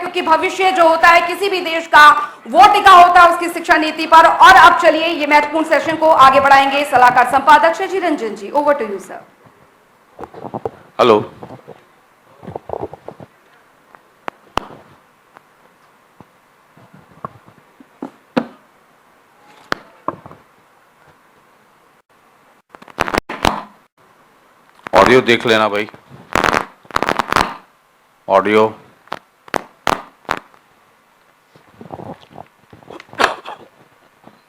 क्योंकि भविष्य जो होता है किसी भी देश का वो टिका होता है उसकी शिक्षा नीति पर। और अब चलिए ये महत्वपूर्ण सेशन को आगे बढ़ाएंगे सलाहकार संपादक Shashi Ranjan ji. Over to you sir. Hello, audio देख लेना भाई, ऑडियो।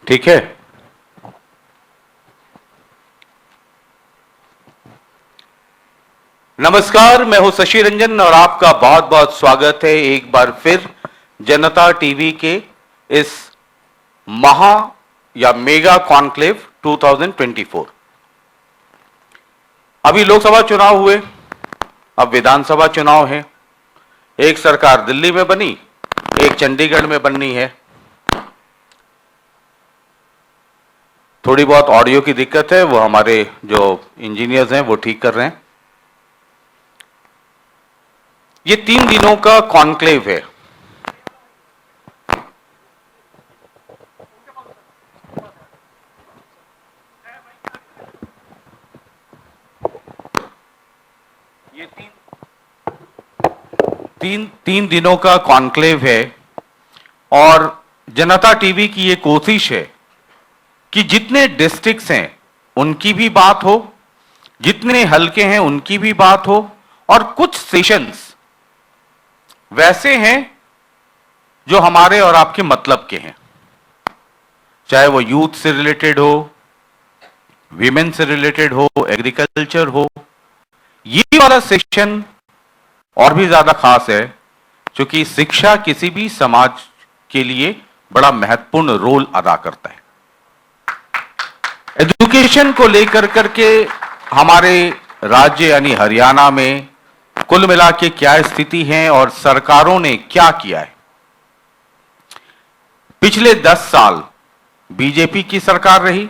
ठीक है। नमस्कार, मैं हूं शशि रंजन और आपका बहुत बहुत स्वागत है एक बार फिर जनता टीवी के इस महा या मेगा कॉन्क्लेव 2024। अभी लोकसभा चुनाव हुए, अब विधानसभा चुनाव है। एक सरकार दिल्ली में बनी, एक चंडीगढ़ में बननी है। थोड़ी बहुत ऑडियो की दिक्कत है, वो हमारे जो इंजीनियर्स हैं वो ठीक कर रहे हैं। ये 3 दिनों का कॉन्क्लेव है। तीन दिनों का कॉन्क्लेव है और जनता टीवी की ये कोशिश है कि जितने डिस्ट्रिक्ट्स हैं उनकी भी बात हो, जितने हलके हैं उनकी भी बात हो, और कुछ सेशंस वैसे हैं जो हमारे और आपके मतलब के हैं, चाहे वो यूथ से रिलेटेड हो, विमेन से रिलेटेड हो, एग्रीकल्चर हो। ये वाला सेशन और भी ज्यादा खास है क्योंकि शिक्षा किसी भी समाज के लिए बड़ा महत्वपूर्ण रोल अदा करता है। एजुकेशन को लेकर करके हमारे राज्य यानी हरियाणा में कुल मिला के क्या स्थिति है और सरकारों ने क्या किया है। पिछले 10 साल बीजेपी की सरकार रही,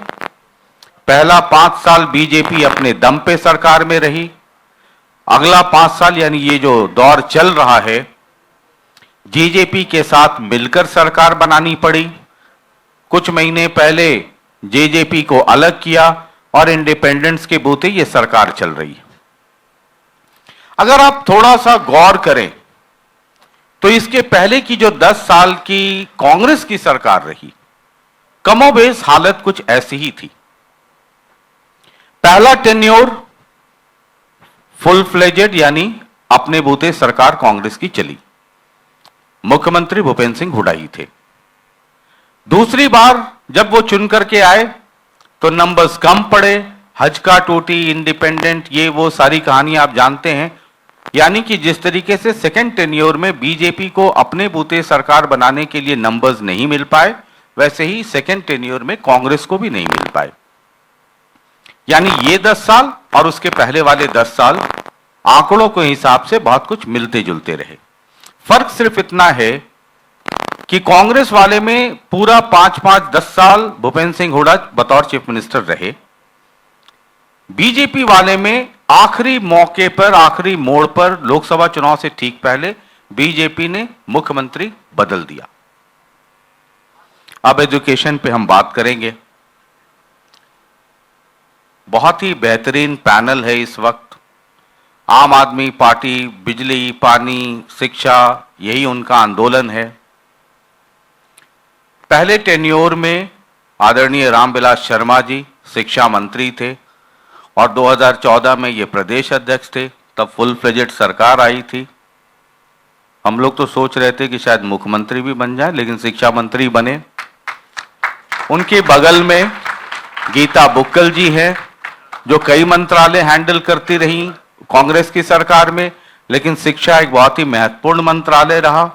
पहला 5 साल बीजेपी अपने दम पे सरकार में रही, अगला 5 साल यानी ये जो दौर चल रहा है जेजेपी के साथ मिलकर सरकार बनानी पड़ी। कुछ महीने पहले जेजेपी को अलग किया और इंडिपेंडेंस के बूते ये सरकार चल रही है। अगर आप थोड़ा सा गौर करें तो इसके पहले की जो 10 साल की कांग्रेस की सरकार रही, कमोबेश हालत कुछ ऐसी ही थी। पहला टेन्योर फुल फ्लेजेड यानी अपने बूते सरकार कांग्रेस की चली, मुख्यमंत्री भूपेंद्र सिंह हुड्डा ही थे। दूसरी बार जब वो चुन करके आए तो नंबर्स कम पड़े, हजका टूटी, इंडिपेंडेंट, ये वो सारी कहानी आप जानते हैं। यानी कि जिस तरीके से सेकेंड टेन्योर में बीजेपी को अपने बूते सरकार बनाने के लिए नंबर्स नहीं मिल पाए, वैसे ही सेकेंड टेन्योर में कांग्रेस को भी नहीं मिल पाए। यानी ये 10 साल और उसके पहले वाले 10 साल आंकड़ों के हिसाब से बहुत कुछ मिलते जुलते रहे। फर्क सिर्फ इतना है कि कांग्रेस वाले में पूरा 5-5-10 साल भूपेंद्र सिंह हुड्डा बतौर चीफ मिनिस्टर रहे। बीजेपी वाले में आखिरी मौके पर, आखिरी मोड़ पर, लोकसभा चुनाव से ठीक पहले बीजेपी ने मुख्यमंत्री बदल दिया। अब एजुकेशन पे हम बात करेंगे। बहुत ही बेहतरीन पैनल है इस वक्त। आम आदमी पार्टी, बिजली, पानी, शिक्षा, यही उनका आंदोलन है। पहले टेन्योर में आदरणीय रामविलास शर्मा जी शिक्षा मंत्री थे और 2014 में ये प्रदेश अध्यक्ष थे। तब फुल फ्लेजेड सरकार आई थी। हम लोग तो सोच रहे थे कि शायद मुख्यमंत्री भी बन जाए, लेकिन शिक्षा मंत्री बने। उनके बगल में गीता बुक्कल जी हैं जो कई मंत्रालय हैंडल करती रही कांग्रेस की सरकार में, लेकिन शिक्षा एक बहुत ही महत्वपूर्ण मंत्रालय रहा।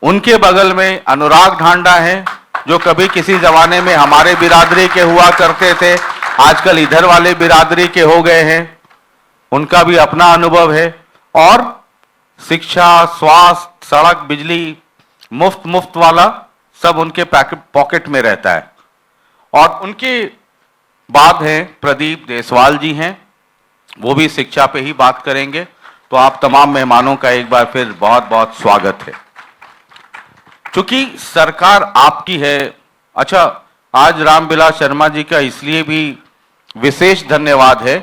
उनके बगल में अनुराग ढांडा हैं जो कभी किसी जमाने में हमारे बिरादरी के हुआ करते थे, आजकल इधर वाले बिरादरी के हो गए हैं। उनका भी अपना अनुभव है। और शिक्षा, स्वास्थ्य, सड़क, बिजली मुफ्त वाला सब उनके पॉकेट में रहता है। और उनके बाद हैं प्रदीप देसवाल जी हैं, वो भी शिक्षा पे ही बात करेंगे। तो आप तमाम मेहमानों का एक बार फिर बहुत बहुत स्वागत है। चूंकि सरकार आपकी है, अच्छा, आज रामविलास शर्मा जी का इसलिए भी विशेष धन्यवाद है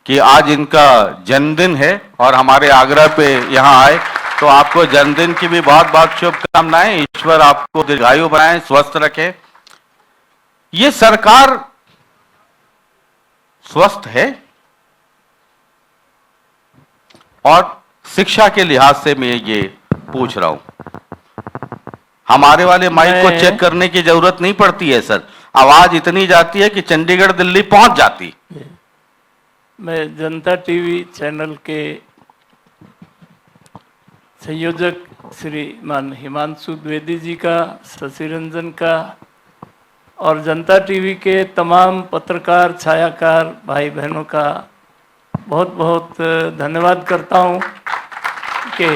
कि आज इनका जन्मदिन है और हमारे आग्रह पे यहाँ आए, तो आपको जन्मदिन की भी बहुत बहुत शुभकामनाएं। ईश्वर आपको दीर्घायु बनाए, स्वस्थ रखे। ये सरकार स्वस्थ है और शिक्षा के लिहाज से मैं ये पूछ रहा हूं। हमारे वाले माइक को चेक करने की जरूरत नहीं पड़ती है सर, आवाज इतनी जाती है कि चंडीगढ़ दिल्ली पहुंच जाती। मैं जनता टीवी चैनल के संयोजक श्रीमान हिमांशु द्विवेदी जी का, शशि रंजन का और जनता टीवी के तमाम पत्रकार छायाकार भाई बहनों का बहुत बहुत धन्यवाद करता हूं कि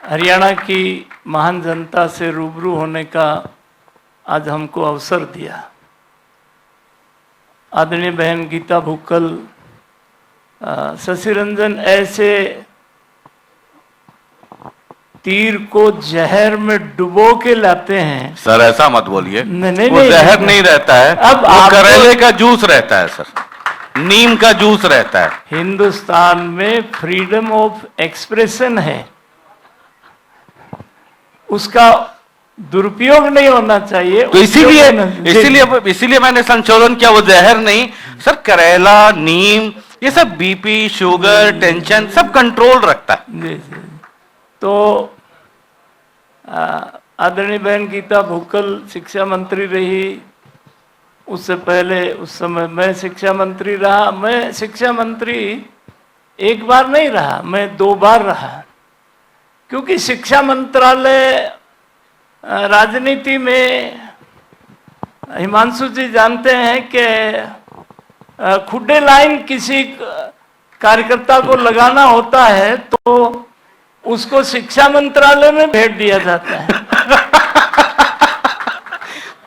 हरियाणा की महान जनता से रूबरू होने का आज हमको अवसर दिया। आदरणीय बहन गीता भुक्कल, शशि रंजन ऐसे तीर को जहर में डुबो के लाते हैं। सर ऐसा मत बोलिए, नहीं, वो जहर नहीं रहता है, अब वो करेले का जूस रहता है सर, नीम का जूस रहता है। हिंदुस्तान में फ्रीडम ऑफ एक्सप्रेशन है, उसका दुरुपयोग नहीं होना चाहिए। तो इसीलिए मैंने संशोधन किया, वो जहर नहीं सर, करेला, नीम, ये सब बीपी, शुगर, टेंशन सब कंट्रोल रखता है। जी जी। तो आदरणीय बहन गीता भुक्कल शिक्षा मंत्री रही, उससे पहले उस समय मैं शिक्षा मंत्री रहा। मैं शिक्षा मंत्री एक बार नहीं रहा, मैं 2 बार रहा, क्योंकि शिक्षा मंत्रालय राजनीति में हिमांशु जी जानते हैं कि खुडे लाइन किसी कार्यकर्ता को लगाना होता है तो उसको शिक्षा मंत्रालय में भेज दिया जाता है।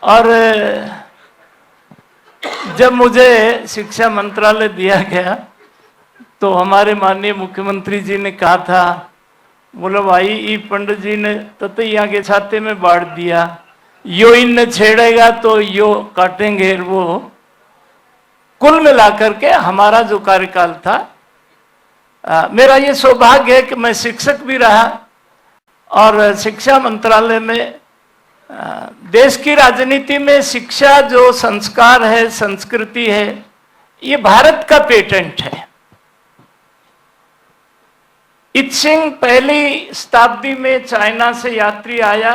और जब मुझे शिक्षा मंत्रालय दिया गया तो हमारे माननीय मुख्यमंत्री जी ने कहा था, बोलो भाई ई पंडित जी ने ततैया के छाते में बांट दिया, यो इन छेड़ेगा तो यो काटेंगे। वो कुल मिलाकर के हमारा जो कार्यकाल था, मेरा ये सौभाग्य है कि मैं शिक्षक भी रहा और शिक्षा मंत्रालय में देश की राजनीति में शिक्षा जो संस्कार है, संस्कृति है, ये भारत का पेटेंट है। इत्सिंग पहली शताब्दी में चाइना से यात्री आया,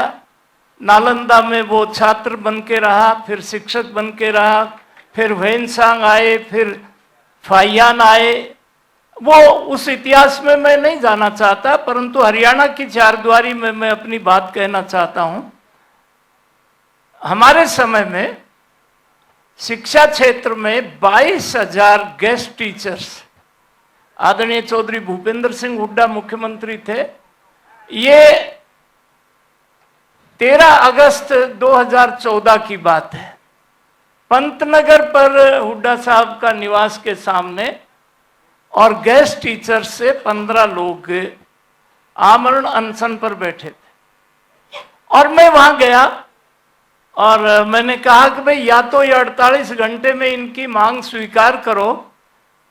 नालंदा में वो छात्र बन के रहा, फिर शिक्षक बन के रहा, फिर वेनसांग आए, फिर फाइयान आए। वो उस इतिहास में मैं नहीं जाना चाहता, परंतु हरियाणा की चारद्वारी में मैं अपनी बात कहना चाहता हूं। हमारे समय में शिक्षा क्षेत्र में 22,000 गेस्ट टीचर्स, आदरणीय चौधरी भूपेंद्र सिंह हुड्डा मुख्यमंत्री थे। ये 13 अगस्त 2014 की बात है। पंतनगर पर हुड्डा साहब का निवास के सामने और गेस्ट टीचर से 15 लोग आमरण अनशन पर बैठे थे और मैं वहां गया और मैंने कहा कि भाई या तो ये 48 घंटे में इनकी मांग स्वीकार करो।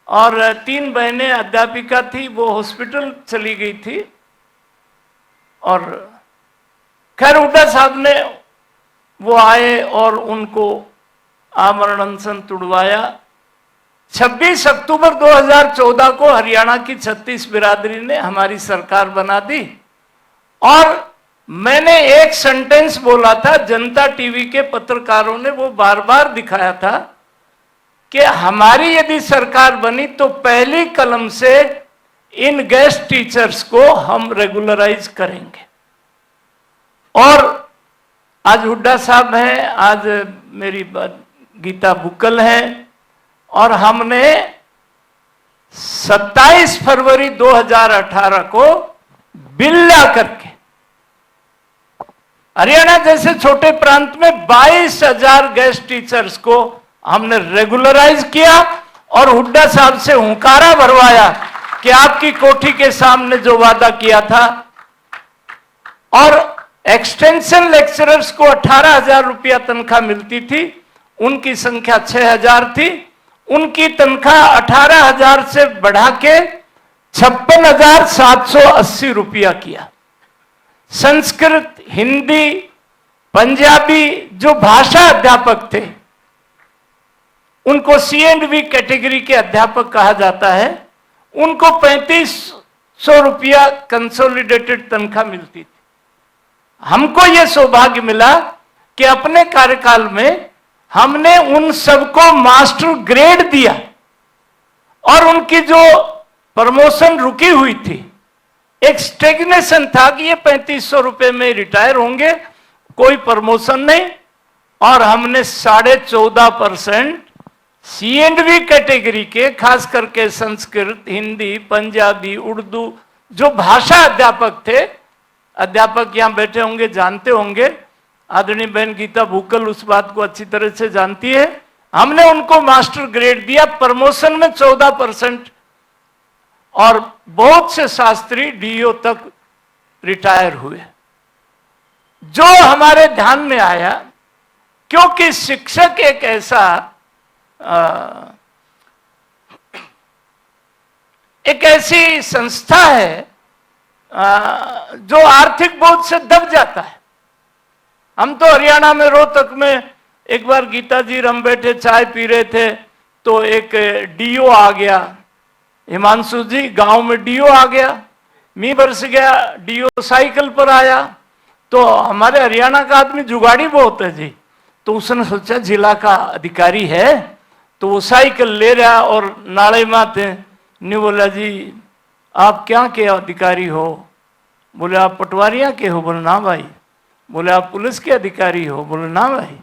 और 3 बहनें अध्यापिका थी, वो हॉस्पिटल चली गई थी और खैर हुड्डा साहब ने वो आए और उनको आमरण अनशन तुड़वाया। 26 अक्टूबर 2014 को हरियाणा की 36 बिरादरी ने हमारी सरकार बना दी और मैंने एक सेंटेंस बोला था, जनता टीवी के पत्रकारों ने वो बार बार दिखाया था कि हमारी यदि सरकार बनी तो पहली कलम से इन गेस्ट टीचर्स को हम रेगुलराइज करेंगे। और आज हुड्डा साहब हैं, आज मेरी गीता भुक्कल है और हमने 27 फरवरी 2018 को बिल ला करके हरियाणा जैसे छोटे प्रांत में 22,000 गेस्ट टीचर्स को हमने रेगुलराइज किया और हुड्डा साहब से हुंकारा भरवाया कि आपकी कोठी के सामने जो वादा किया था, और एक्सटेंशन लेक्चरर्स को 18,000 रुपया तनख्वाह मिलती थी, उनकी संख्या 6,000 थी, उनकी तनख्वाह 18,000 से बढ़ा के 56,780 रुपया किया। संस्कृत, हिंदी, पंजाबी जो भाषा अध्यापक थे, उनको C&V कैटेगरी के अध्यापक कहा जाता है, उनको 3,500 रुपया कंसोलिडेटेड तनख्वाह मिलती थी। हमको यह सौभाग्य मिला कि अपने कार्यकाल में हमने उन सबको मास्टर ग्रेड दिया, और उनकी जो प्रमोशन रुकी हुई थी, एक स्टेग्नेशन था कि ये 3,500 रुपए में रिटायर होंगे, कोई प्रमोशन नहीं, और हमने 14.5% C&V कैटेगरी के, खास करके संस्कृत, हिंदी, पंजाबी, उर्दू जो भाषा अध्यापक थे, अध्यापक यहां बैठे होंगे, जानते होंगे, आदरणीय बहन गीता भूकल उस बात को अच्छी तरह से जानती है, हमने उनको मास्टर ग्रेड दिया, प्रमोशन में 14%, और बहुत से शास्त्री DO तक रिटायर हुए। जो हमारे ध्यान में आया, क्योंकि शिक्षक एक ऐसी संस्था है जो आर्थिक बोझ से दब जाता है। हम तो हरियाणा में रोहतक में एक बार गीता जी हम बैठे चाय पी रहे थे, तो एक DO आ गया, हिमांशु जी, गांव में DO आ गया, मी बरस गया, DO साइकिल पर आया, तो हमारे हरियाणा का आदमी जुगाड़ी बहुत है जी, तो उसने सोचा जिला का अधिकारी है, तो वो साइकिल ले रहा और नाले माते ने बोला जी आप क्या के अधिकारी हो? बोले आप पटवारिया के हो? बोले ना भाई। बोले आप पुलिस के अधिकारी हो? बोले ना भाई।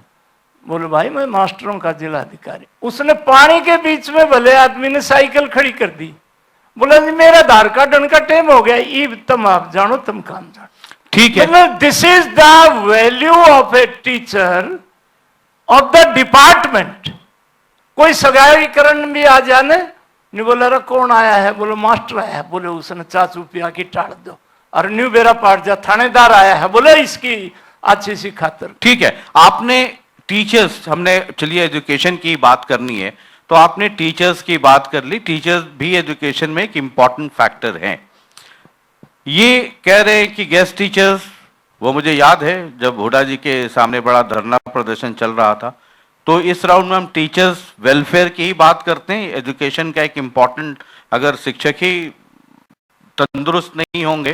बोले भाई मैं मास्टरों का जिला अधिकारी। उसने पानी के बीच में भले आदमी ने साइकिल खड़ी कर दी, बोला जी मेरा आधार कार्ड उनका टेम हो गया, ये तुम आप जानो, तुम काम जानो। ठीक है। This is the value of a teacher of the department. कोई सगाईकरण भी आ जाने, नहीं बोला रे कौन आया है? बोले मास्टर आया है। बोले उसने चाचू पिया की टाड़ दो, और न्यू बेरा पाट जा, थानेदार आया है, बोले इसकी अच्छी सी खातिर। ठीक है, आपने टीचर्स, हमने चलिए एजुकेशन की बात करनी है, तो आपने टीचर्स की बात कर ली। टीचर्स भी एजुकेशन में एक इंपॉर्टेंट फैक्टर हैं। ये कह रहे हैं कि गेस्ट टीचर्स, वो मुझे याद है जब हुड्डा जी के सामने बड़ा धरना प्रदर्शन चल रहा था, तो इस राउंड में हम टीचर्स वेलफेयर की ही बात करते हैं। एजुकेशन का एक इम्पॉर्टेंट, अगर शिक्षक ही तंदुरुस्त नहीं होंगे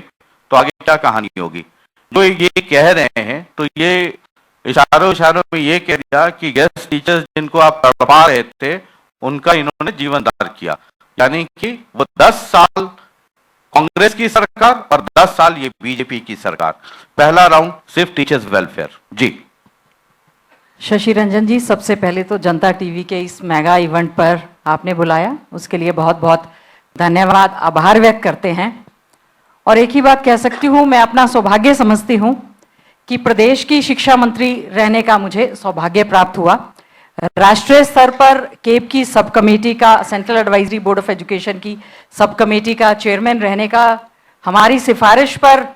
तो आगे क्या कहानी होगी। जो ये कह रहे हैं, तो ये इशारों में ये कह दिया कि गेस्ट टीचर्स जिनको आप तड़पा रहे थे, उनका इन्होंने जीवनदार किया, यानी कि वो 10 साल कांग्रेस की सरकार और 10 साल ये बीजेपी की सरकार। पहला राउंड सिर्फ टीचर्स वेलफेयर। जी शशि रंजन जी, सबसे पहले तो जनता टीवी के इस मेगा इवेंट पर आपने बुलाया, उसके लिए बहुत बहुत धन्यवाद, आभार व्यक्त करते हैं। और एक ही बात कह सकती हूँ, मैं अपना सौभाग्य समझती हूँ कि प्रदेश की शिक्षा मंत्री रहने का मुझे सौभाग्य प्राप्त हुआ। राष्ट्रीय स्तर पर केप की सब कमेटी का, central advisory board of education की सब कमेटी का चेयरमैन रहने का, हमारी सिफारिश पर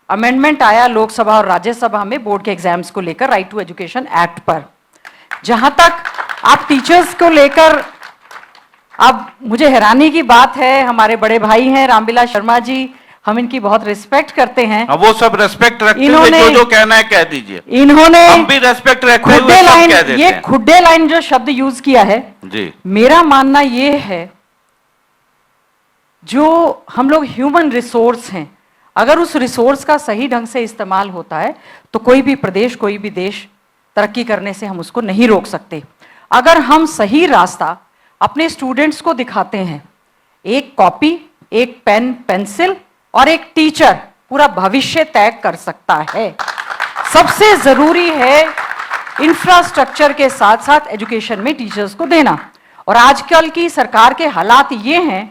अमेंडमेंट आया लोकसभा और राज्यसभा में बोर्ड के एग्जाम्स को लेकर, राइट टू एजुकेशन एक्ट पर। जहां तक आप टीचर्स को लेकर, अब मुझे हैरानी की बात है, हमारे बड़े भाई हैं रामविलास शर्मा जी, हम इनकी बहुत रिस्पेक्ट करते हैं। वो सब रिस्पेक्ट रखते हैं, जो कहना है कह दीजिए। इन्होंने हम भी रिस्पेक्ट रखते हैं, खुड्डे लाइन, कह देते ये हैं। खुड्डे लाइन जो शब्द यूज किया है जी, मेरा मानना ये है, जो हम लोग ह्यूमन रिसोर्स हैं, अगर उस रिसोर्स का सही ढंग से इस्तेमाल होता है तो कोई भी प्रदेश, कोई भी देश तरक्की करने से हम उसको नहीं रोक सकते। अगर हम सही रास्ता अपने स्टूडेंट्स को दिखाते हैं, एक कॉपी, एक पेन पेंसिल और एक टीचर पूरा भविष्य तय कर सकता है। सबसे जरूरी है इंफ्रास्ट्रक्चर के साथ साथ एजुकेशन में टीचर्स को देना। और आजकल की सरकार के हालात ये हैं,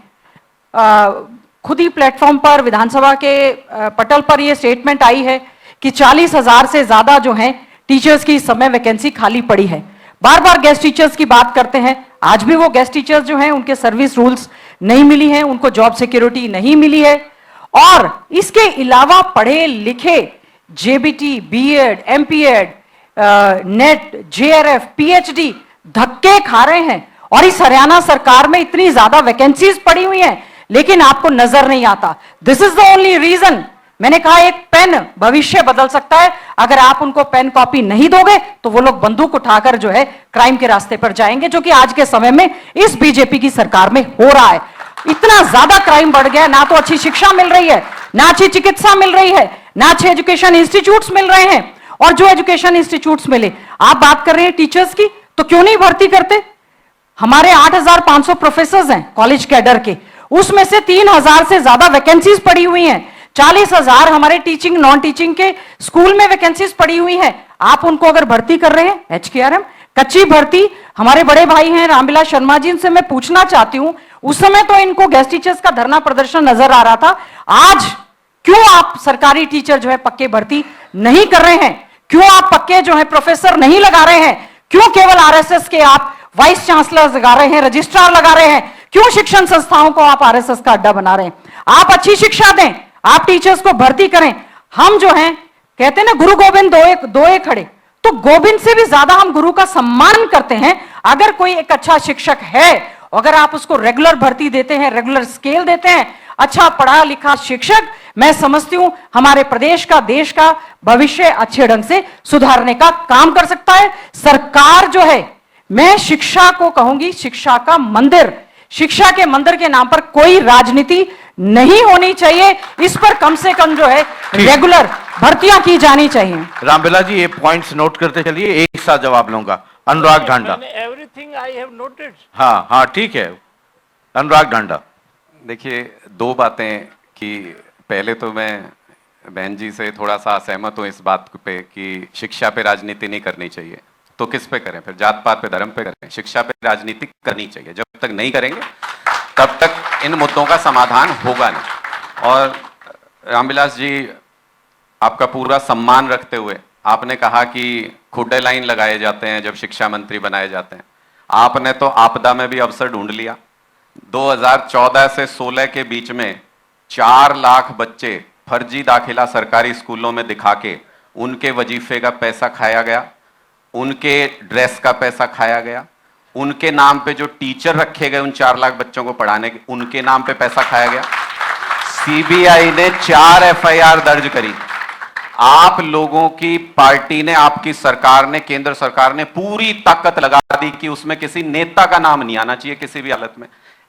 खुद ही प्लेटफॉर्म पर, विधानसभा के पटल पर ये स्टेटमेंट आई है कि 40,000 से ज्यादा जो हैं टीचर्स की इस समय वैकेंसी खाली पड़ी है। बार बार गेस्ट टीचर्स की बात करते हैं, आज भी वो गेस्ट टीचर्स जो हैं उनके सर्विस रूल्स नहीं मिली है, उनको जॉब सिक्योरिटी नहीं मिली है। और इसके अलावा पढ़े लिखे JBT, BEd, MPEd, NET, JRF, PhD धक्के खा रहे हैं। और इस हरियाणा सरकार में इतनी ज्यादा वैकेंसीज पड़ी हुई हैं, लेकिन आपको नजर नहीं आता। This is the only reason. मैंने कहा एक पेन भविष्य बदल सकता है। अगर आप उनको पेन कॉपी नहीं दोगे तो वो लोग बंदूक उठाकर जो है क्राइम के रास्ते पर जाएंगे, जो कि आज के समय में इस बीजेपी की सरकार में हो रहा है। इतना ज्यादा क्राइम बढ़ गया, ना तो अच्छी शिक्षा मिल रही है, ना अच्छी चिकित्सा मिल रही है, ना अच्छे एजुकेशन इंस्टीट्यूट्स मिल रहे हैं। और जो एजुकेशन इंस्टीट्यूट्स मिले, आप बात कर रहे हैं टीचर्स की, तो क्यों नहीं भर्ती करते? हमारे 8,500 प्रोफेसर हैं कॉलेज कैडर के, उसमें से 3,000 से ज्यादा वैकेंसीज पड़ी हुई हैं। 40,000 हमारे टीचिंग नॉन टीचिंग के स्कूल में वैकेंसीज पड़ी हुई हैं। आप उनको अगर भर्ती कर रहे हैं, HKRM कच्ची भर्ती, हमारे बड़े भाई हैं रामविलास शर्मा जी, इनसे मैं पूछना चाहती हूं, उस समय तो इनको गेस्ट टीचर्स का धरना प्रदर्शन नजर आ रहा था, आज क्यों आप सरकारी टीचर जो है पक्के भर्ती नहीं कर रहे हैं? क्यों आप पक्के जो है प्रोफेसर नहीं लगा रहे हैं? क्यों केवल आरएसएस के आप वाइस चांसलर लगा रहे हैं, रजिस्ट्रार लगा रहे हैं? क्यों शिक्षण संस्थाओं को आप आरएसएस का अड्डा बना रहे हैं? आप अच्छी शिक्षा दें, आप टीचर्स को भर्ती करें। हम जो हैं कहते हैं ना, गुरु गोविंद दोए खड़े, तो गोविंद से भी ज्यादा हम गुरु का सम्मान करते हैं। अगर कोई एक अच्छा शिक्षक है, अगर आप उसको रेगुलर भर्ती देते हैं, रेगुलर स्केल देते हैं, अच्छा पढ़ा लिखा शिक्षक, मैं समझती हूं हमारे प्रदेश का, देश का भविष्य अच्छे ढंग से सुधारने का काम कर सकता है। सरकार जो है, मैं शिक्षा को कहूंगी शिक्षा का मंदिर, शिक्षा के मंदिर के नाम पर कोई राजनीति नहीं होनी चाहिए। इस पर कम से कम जो है रेगुलर भर्तियां की जानी चाहिए। रामविलास जी, ये पॉइंट्स नोट करते चलिए, एक साथ जवाब लूंगा। Anurag Dhanda. Everything I have noted. हाँ हाँ ठीक है, अनुराग ढांडा। देखिए, दो बातें कि पहले तो मैं बहन जी से थोड़ा सा असहमत हूँ इस बात पे कि शिक्षा पे राजनीति नहीं करनी चाहिए। तो किस पे करें फिर? जात पात पे, धर्म पे करें? शिक्षा पे राजनीति करनी चाहिए। जब तक नहीं करेंगे तब तक इन मुद्दों का समाधान होगा नहीं। और रामविलास जी, आपका पूरा सम्मान रखते हुए आपने कहा कि खुडे लाइन लगाए जाते हैं जब शिक्षा मंत्री बनाए जाते हैं। आपने तो आपदा में भी अवसर ढूंढ लिया। 2014 से 16 के बीच में 4 लाख बच्चे फर्जी दाखिला सरकारी स्कूलों में दिखा के उनके वजीफे का पैसा खाया गया, उनके ड्रेस का पैसा खाया गया, उनके नाम पे जो टीचर रखे गए उन 4 लाख बच्चों को पढ़ाने के, उनके नाम पे पैसा खाया गया। सीबीआई ने 4 FIR दर्ज करी। आप लोगों की पार्टी ने, आपकी सरकार ने, केंद्र सरकार ने पूरी ताकत लगा दी कि उसमें किसी नेता का नाम नहीं आना चाहिए किसी भी हालत में।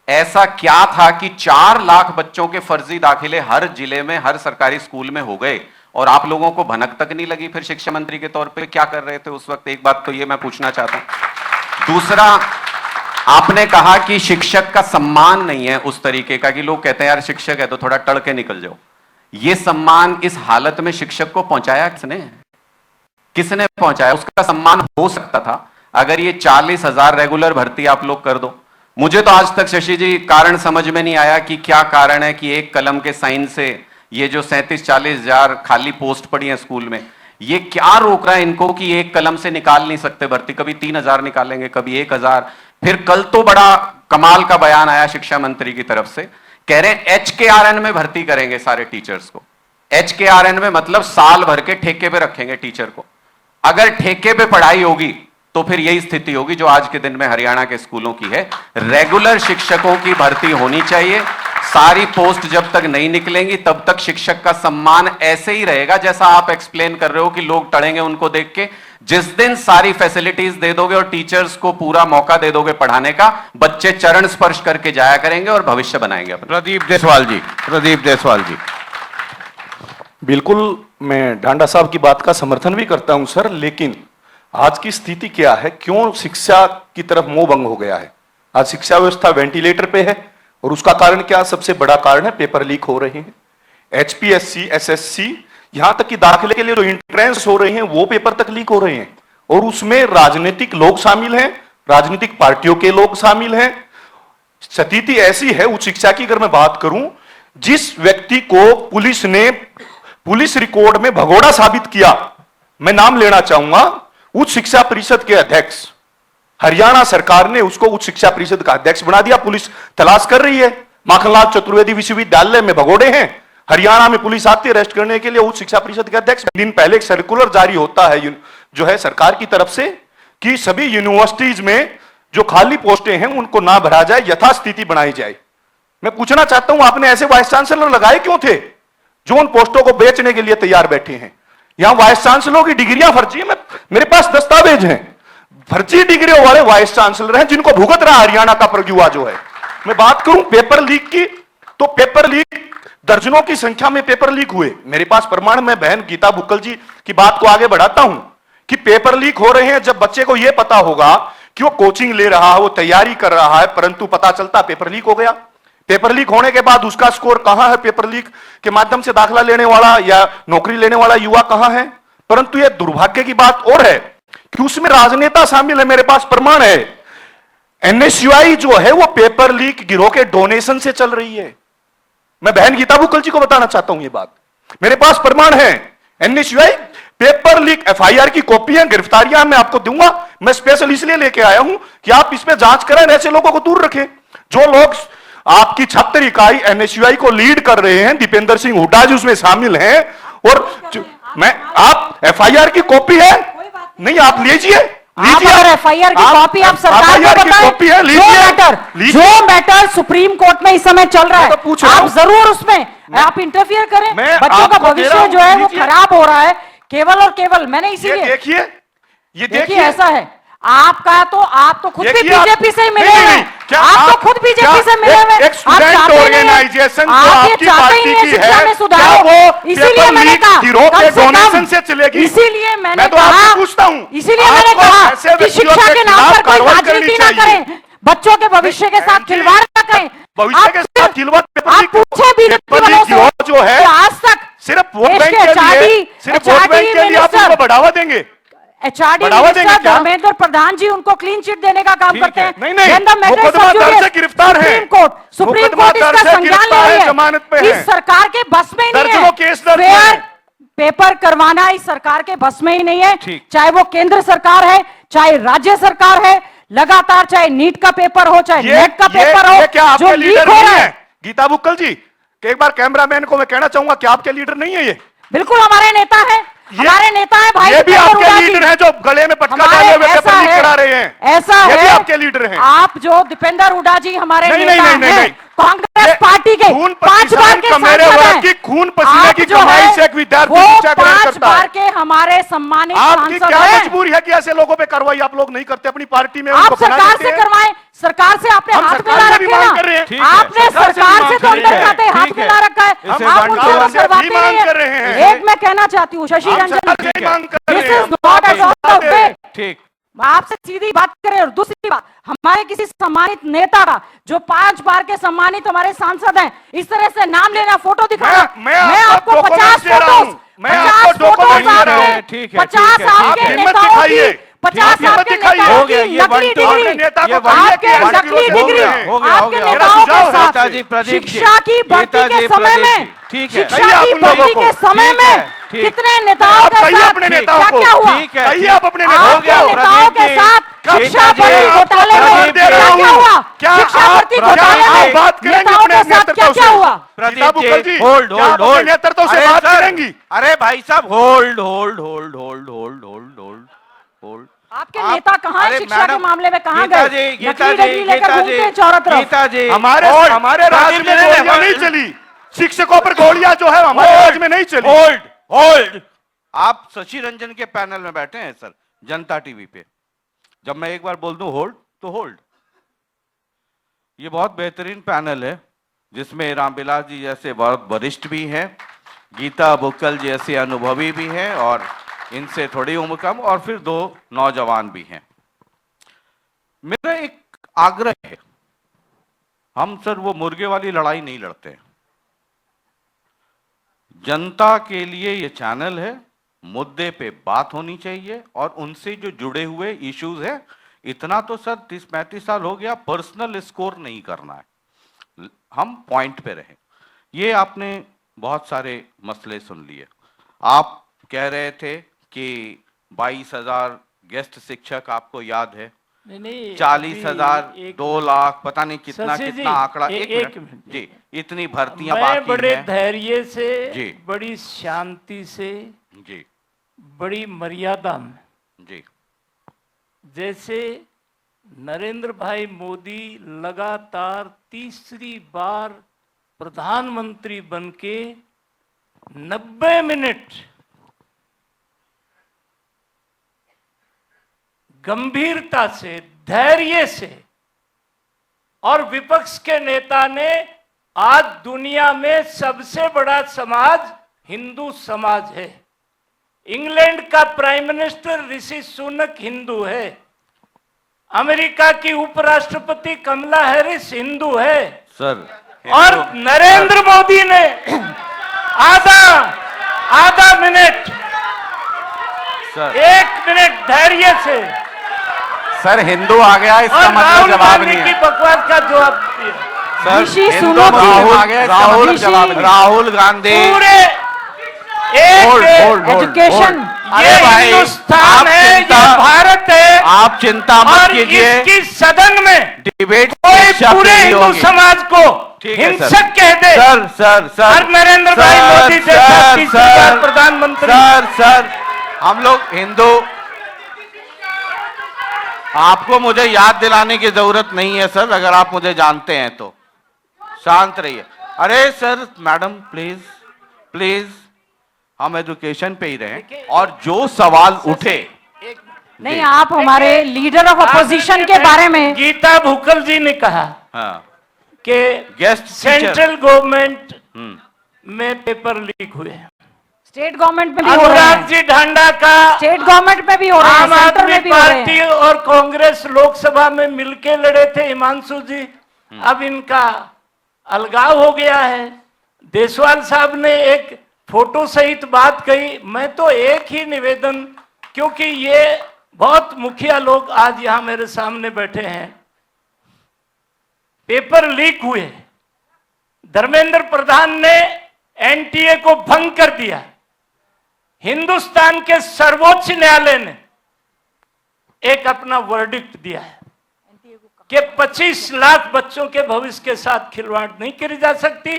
ऐसा क्या था कि 4 लाख बच्चों के फर्जी दाखिले हर जिले में, हर सरकारी स्कूल में हो गए और आप लोगों को भनक तक नहीं लगी? फिर शिक्षा मंत्री के तौर पे क्या कर रहे थे उस वक्त? एक बात तो ये मैं पूछना चाहता हूं। दूसरा, आपने कहा कि शिक्षक का सम्मान नहीं है उस तरीके का कि लोग कहते हैं यार शिक्षक है तो थोड़ा टड़ के निकल जाओ। ये सम्मान इस हालत में शिक्षक को पहुंचाया किसने? किसने पहुंचाया? उसका सम्मान हो सकता था अगर ये 40,000 रेगुलर भर्ती आप लोग कर दो। मुझे तो आज तक शशि जी कारण समझ में नहीं आया कि क्या कारण है कि एक कलम के साइन से ये जो 37-40 हजार खाली पोस्ट पड़ी है स्कूल में, ये क्या रोक रहा है इनको कि एक कलम से निकाल नहीं सकते भर्ती? कभी 3,000 निकालेंगे, कभी 1,000। फिर कल तो बड़ा कमाल का बयान आया शिक्षा मंत्री की तरफ से, कह रहे हैं HKRN में भर्ती करेंगे सारे टीचर्स को। HKRN में मतलब साल भर के ठेके पे रखेंगे टीचर को। अगर ठेके पे पढ़ाई होगी तो फिर यही स्थिति होगी जो आज के दिन में हरियाणा के स्कूलों की है। रेगुलर शिक्षकों की भर्ती होनी चाहिए। सारी पोस्ट जब तक नहीं निकलेंगी तब तक शिक्षक का सम्मान ऐसे ही रहेगा जैसा आप एक्सप्लेन कर रहे हो कि लोग टड़ेंगे उनको देख के। जिस दिन सारी फैसिलिटीज दे दोगे और टीचर्स को पूरा मौका दे दोगे पढ़ाने का, बच्चे चरण स्पर्श करके जाया करेंगे और भविष्य बनाएंगे अपना। प्रदीप देसवाल जी। प्रदीप देसवाल जी। बिल्कुल, मैं ढांडा साहब की बात का समर्थन भी करता हूं सर, लेकिन आज की स्थिति क्या है? क्यों शिक्षा की तरफ मोह भंग हो गया है? आज शिक्षा व्यवस्था वेंटिलेटर पे है और उसका कारण क्या? सबसे बड़ा कारण है पेपर लीक हो रहे हैं। HPSC, SSC, यहां तक कि दाखिले के लिए जो एंट्रेंस हो रहे हैं वो पेपर तक लीक हो रहे हैं और उसमें राजनीतिक लोग शामिल हैं, राजनीतिक पार्टियों के लोग शामिल हैं। स्थिति ऐसी है उच्च शिक्षा की, अगर मैं बात करूं, जिस व्यक्ति को पुलिस ने पुलिस रिकॉर्ड में भगोड़ा साबित किया, मैं नाम लेना चाहूंगा, उच्च शिक्षा परिषद के अध्यक्ष हरियाणा सरकार ने उसको उच्च शिक्षा परिषद का अध्यक्ष बना दिया। पुलिस तलाश कर रही है। माखनलाल चतुर्वेदी विश्वविद्यालय में भगोड़े हैं। हरियाणा में पुलिस आती है अरेस्ट करने के लिए। उच्च शिक्षा परिषद के अध्यक्ष दिन पहले एक सर्कुलर जारी होता है जो है सरकार की तरफ से कि सभी यूनिवर्सिटीज में जो खाली पोस्टें हैं उनको ना भरा जाए, यथास्थिति बनाई जाए। मैं पूछना चाहता हूं आपने ऐसे वाइस चांसलर लगाए क्यों थे जो उन पोस्टों को बेचने के लिए तैयार बैठे हैं? यहां वाइस चांसलरों की डिग्रियां फर्जी है। मेरे पास दस्तावेज हैं। फर्जी डिग्रियों वाले वाइस चांसलर हैं जिनको भुगत रहा हरियाणा का प्रयुवा जो है। मैं बात करूं पेपर लीक की, तो पेपर लीक दर्जनों की संख्या में पेपर लीक हुए। मेरे पास प्रमाण, मैं बहन गीता बुक्कल जी की बात को आगे बढ़ाता हूं कि पेपर लीक हो रहे हैं। जब बच्चे को यह पता होगा कि वो कोचिंग ले रहा है, वो तैयारी कर रहा है, परंतु पता चलता पेपर लीक हो गया। पेपर लीक होने के बाद उसका स्कोर कहां है? पेपर लीक के माध्यम से दाखला लेने वाला या नौकरी लेने वाला युवा कहां है? परंतु यह दुर्भाग्य की बात और है कि उसमें राजनेता शामिल है। मेरे पास प्रमाण है। एनएसयूआई जो है वो पेपर लीक गिरोह के डोनेशन से चल रही है। मैं बहन गीता बुक्कल जी को बताना चाहता हूं ये बात। मेरे पास प्रमाण है। एनएसयूआई पेपर लीक एफआईआर की कॉपियां, गिरफ्तारियां मैं आपको दूंगा। मैं स्पेशल इसलिए लेके आया हूं कि आप इस पे जांच करें, ऐसे लोगों को दूर रखें। जो लोग आपकी 76 इकाई एनएसयूआई को लीड कर रहे हैं, दीपेंद्र सिंह हुड्डा जी उसमें शामिल हैं। और मैं आप एफआईआर की कॉपी है नहीं, आप लीजिए एफआईआर की कॉपी आप सरकार को बताएं। जो मैटर सुप्रीम कोर्ट में इस समय चल रहा है, आप जरूर उसमें आप इंटरफियर करें। बच्चों का भविष्य जो है वो खराब हो रहा है केवल और केवल। मैंने इसीलिए ये देखिए ऐसा है आपका, तो आप तो खुद भी बीजेपी से मिले हैं। आप तो खुद बीजेपी से मिले हुए। एक स्टूडेंट ऑर्गेनाइजेशन जो आपकी पार्टी की है, क्या वो इसीलिए मैंने कहा गिरोह के डोनेशन से चलेगी? इसीलिए मैंने मैं तो आपसे पूछता हूं, इसीलिए मैंने कहा कि शिक्षा के नाम पर कोई राजनीति ना करें, बच्चों के भविष्य के साथ खिलवाड़ ना करें। भविष्य के साथ खिलवाड़ आप पूछे बीजेपी वालों से जो है आज तक सिर्फ वोट बैंक के लिए, सिर्फ वोट बैंक के लिए आप उनको बढ़ावा देंगे? एचआरडी मिनिस्टर धर्मेंद्र प्रधान जी उनको क्लीन चिट देने का काम करते हैं। नहीं, मुकदमा दर्ज से गिरफ्तार है। सुप्रीम कोर्ट इसका संज्ञान ले रही है। जमानत पे है। इस सरकार के बस में ही नहीं दर्जनों केस दर्ज है। हैं। पेपर करवाना इस सरकार के बस में ही नहीं है। चाहे वो केंद्र सरकार है, चाहे राज्य सरकार है, लगातार चाहे नीट का पेपर हो, चाहे नेट का पेपर हो, क्या आपके जो लीडर लीक हो नहीं रहा है? है। गीता बुक्कल जी, एक बार कैमरामैन को मैं कहना चाहूंगा कि आपके लीडर नहीं है ये? बिल्कुल हमारे नेता है। हमारे नेता है भाई। ये भी आपके लीडर हैं जो गले में पटका डाले हुए पेपर लीक करा रहे हैं। ऐसा ये है, भी आपके लीडर हैं। आप जो दीपेंद्र हुड्डा जी हमारे नहीं, नेता नहीं, नहीं, हैं, नहीं। कांग्रेस पार्टी के खून 5 बार के मेरे सांसद वर्ग हैं। की खून पसीने आप की जो कमाई है, से एक विद्यार्थी वो शिक्षा ग्रहण 5 करता बार है। के हमारे सम्मानित आपकी सांसद क्या हैं। मजबूरी है कि ऐसे लोगों पे कार्रवाई आप लोग नहीं करते? अपनी पार्टी में आप उनको बना सरकार देते से हैं। करवाएं। सरकार से आपने हम हाथ सरकार मिला से भी रखे मांग ना। कर रहे हैं। ठीक है, आपने सरकार से तो अंदर खाते हाथ मिला रखा है। हम आप उनसे सरकार से करवाते भी मांग नहीं कर रहे हैं। हैं। एक मैं कहना चाहती हूँ शशि हम रंजन, सरकार से भी मांग कर रहे दिस हैं। Is not at all the way. ठीक, आपसे सीधी बात करें। और दूसरी बात, हमारे किसी सम्मानित नेता का जो 5 बार के सम्मानित हमारे सांसद हैं, इस तरह से नाम लेना, फोटो दिखाना, मैं आपको आपको 50 डॉक्यूमेंट दे रहा हूं। फोटोज, मैं 50 आपको डॉक्यूमेंट फोटोज दे रहा हूं। आपके, ठीक है, 50 ठीक है, आपके आप हिम्मत नेताओं की, दिखाइए। 50 हिम्मत आपके दिखाइए। नेताओं हो गया, की ये नकली बंटो डिग्री, नेता को आपके बढ़िया किया, नकली हो डिग्री, गया, हो गया, आपके हो गया। नेताओं के जाओ, साथ नेताजी प्रदीप जी, शिक्षा की भर्ती नेताजी के समय प्रदीप में, जी, ठीक है। शिक्षा कहिए आप की उन लोगों भर्ती को। के समय ठीक है, में ठीक। कितने नेताओं आप के कहिए साथ अपने नेताओं क्या को। क्या हुआ? ठीक है, कहिए आप अपने आपके नेताओं को। नेताओं के साथ शिक्षा भर्ती घोटाले में दे रहा क्या क्या हूं। हुआ? क्या शिक्षा आप भर्ती घोटाले आप में बात करेंगे नेताओं अपने के साथ क्या नेतृत्व क्या से? हुआ? गीता बुक्कल जी, होल्ड क्या आप होल्ड अपने नेतृत्व से बात करेंगी? अरे भाई साहब, hold hold hold hold hold hold hold hold. आपके नेता कहाँ हैं? शिक्षा के मामले में कहाँ गीता गए? जी, नकली गीता डिग्री जी, लेकर गीता घूमते हैं जी, चारों तरफ। गीता जी, हमारे राज्य में गोलियां नहीं चली। शिक्षकों पर गोलियां जो है हमारे राज्य में नहीं चली। Hold hold. आप शशि रंजन के पैनल में बैठे हैं सर, जनता टीवी पे। जब मैं एक बार बोल दूं होल्ड तो होल्ड। ये बहुत बेहतरीन पैनल है जिसमें रामविलास जी जैसे बहुत वरिष्ठ भी हैं, गीता बुक्कल जैसे अनुभवी भी हैं और इनसे थोड़ी उम्र कम, और फिर 2 नौजवान भी हैं। मेरा एक आग्रह है, हम सर वो मुर्गे वाली लड़ाई नहीं लड़ते हैं। जनता के लिए ये चैनल है, मुद्दे पे बात होनी चाहिए और उनसे जो जुड़े हुए इश्यूज है। इतना तो सर 30-35 साल हो गया, पर्सनल स्कोर नहीं करना है, हम पॉइंट पे रहें। ये आपने बहुत सारे मसले सुन लिए। आप कह रहे थे कि 22,000 गेस्ट शिक्षक आपको याद है। नहीं 40,000, अभी एक 2 लाख, पता नहीं कितना शशि जी, कितना आंकड़ा। एक एक मिनट। मिनट जी, इतनी भर्तियां मैं बाकी बड़े हैं धैर्य से, जी। बड़ी शांति से, जी बड़ी मर्यादा में, जी जैसे नरेंद्र भाई मोदी लगातार तीसरी बार प्रधानमंत्री बनके 90 मिनट गंभीरता से, धैर्य से, और विपक्ष के नेता ने आज दुनिया में सबसे बड़ा समाज हिंदू समाज है। इंग्लैंड का प्राइम मिनिस्टर ऋषि सुनक हिंदू है, अमेरिका की उपराष्ट्रपति कमला हैरिस हिंदू है, सर, और नरेंद्र मोदी ने आधा मिनट, सर 1 मिनट धैर्य से, सर हिंदू आ गया, इसका और मतलब राहुल जवाब गांधी नहीं की है। बकवास का जवाब दिया। सर, ऋषि हिंदू सुनक राहुल आ गया, इसका राहुल मतलब जवाब नहीं। राहुल गांधी, पूरे होल्ड एक होल्ड एजुकेशन, ये हिंदुस्तान है, ये भारत है, आप चिंता मत और कीजिए, इसकी सदन में डिबेट कोई शिक्षा पूरे पे नहीं हिंदू होगी। समाज को ठीक है, सर। हिंसक कह दे, सर सर सर और नरेंद्र भाई सर, मोदी जैसा सर, तीसरी बार सर, प्रधानमंत्री। सर हम लोग हिंदू, आपको मुझे याद दिलाने की जरूरत नहीं है सर, अगर आप मुझे जानते हैं तो शांत रहिए। अरे सर, मैडम प्लीज प्लीज, हम एजुकेशन पे ही रहें, और जो सवाल उठे, नहीं आप हमारे लीडर ऑफ अपोजिशन के बारे में, गीता भुक्कल जी ने कहा हाँ, कि गेस्ट सेंट्रल गवर्नमेंट में पेपर लीक हुए, स्टेट गवर्नमेंट में भी हो रहे अनुराग हैं, जी ढांडा का स्टेट गवर्नमेंट में भी हो रहे हैं, आम सेंटर आदमी में भी हो रहे पार्टी हैं। और कांग्रेस लोकसभा में मिलके लड़े थे हिमांशु जी, अब इनका अलगाव हो गया है। देसवाल साहब ने एक फोटो सहित बात कही, मैं तो एक ही निवेदन, क्योंकि ये बहुत मुखिया लोग आज यहां मेरे सामने बैठे हैं, पेपर लीक हुए, धर्मेंद्र प्रधान ने एनटीए को भंग कर दिया, हिंदुस्तान के सर्वोच्च न्यायालय ने एक अपना वर्डिक्ट दिया है कि 25 लाख बच्चों के भविष्य के साथ खिलवाड़ नहीं करी जा सकती,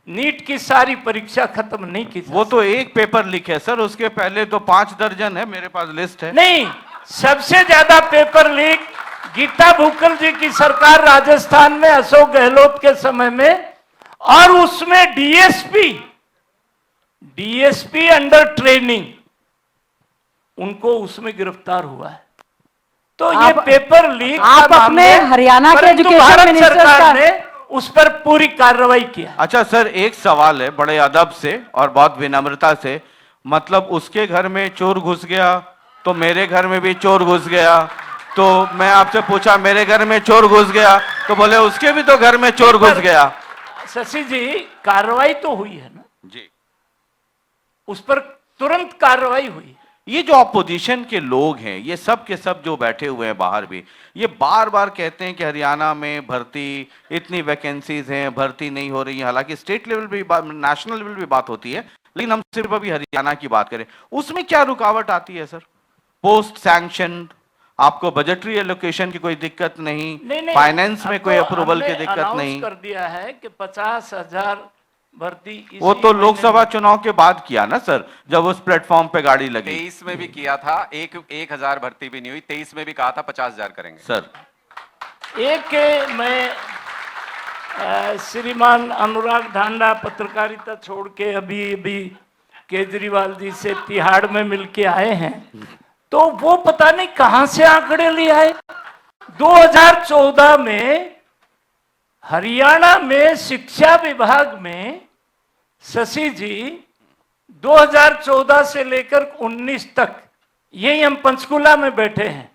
नीट की सारी परीक्षा खत्म नहीं की जा वो तो एक पेपर लीक है सर, उसके पहले तो 5 दर्जन है, मेरे पास लिस्ट है। नहीं, सबसे ज्यादा पेपर लीक गीता भुक्कल जी की सरकार राजस्थान में अशोक गहलोत के समय में, और उसमें डीएसपी अंडर ट्रेनिंग, उनको उसमें गिरफ्तार हुआ है। तो ये पेपर लीक आप का अपने मामला है, हरियाणा के परंतु एजुकेशन भारत मिनिस्टर सरकार का ने उस पर पूरी कार्रवाई किया। अच्छा सर, एक सवाल है बड़े अदब से और बहुत विनम्रता से, मतलब उसके घर में चोर घुस गया तो मेरे घर में भी चोर घुस गया, तो मैं आपसे पूछा मेरे घर में चोर घुस गया तो बोले उसके भी तो घर में चोर घुस गया। शशि जी, कार्रवाई तो हुई है ना जी, उस पर, तुरंत कार्रवाई हुई। ये जो अपोजिशन के लोग हैं, ये सब के सब जो बैठे हुए हैं बाहर भी, ये बार बार कहते हैं कि हरियाणा में भर्ती, इतनी वैकेंसीज हैं, भर्ती नहीं हो रही है। हालांकि स्टेट लेवल पे भी, नेशनल लेवल भी बात होती है, लेकिन हम सिर्फ अभी हरियाणा की बात करें, उसमें क्या रुकावट आती है सर? पोस्ट सैंक्शन, आपको बजटरी एलोकेशन की कोई दिक्कत नहीं, फाइनेंस में कोई अप्रूवल की दिक्कत नहीं, कर दिया है कि 50,000 भर्ती। वो तो लोकसभा चुनाव के बाद किया ना सर, जब उस प्लेटफॉर्म पे गाड़ी लगी। 23 में भी किया था, 1,000 भर्ती भी नहीं हुई, 23 में भी कहा था 50,000 करेंगे सर। एक मैं श्रीमान अनुराग ढांडा पत्रकारिता छोड़ के अभी केजरीवाल जी से तिहाड़ में मिलके आए हैं, तो वो पता नहीं कहां से आंकड़े ले आए। 2014 में हरियाणा में शिक्षा विभाग में शशि जी 2014 से लेकर 19 तक, यही हम पंचकुला में बैठे हैं,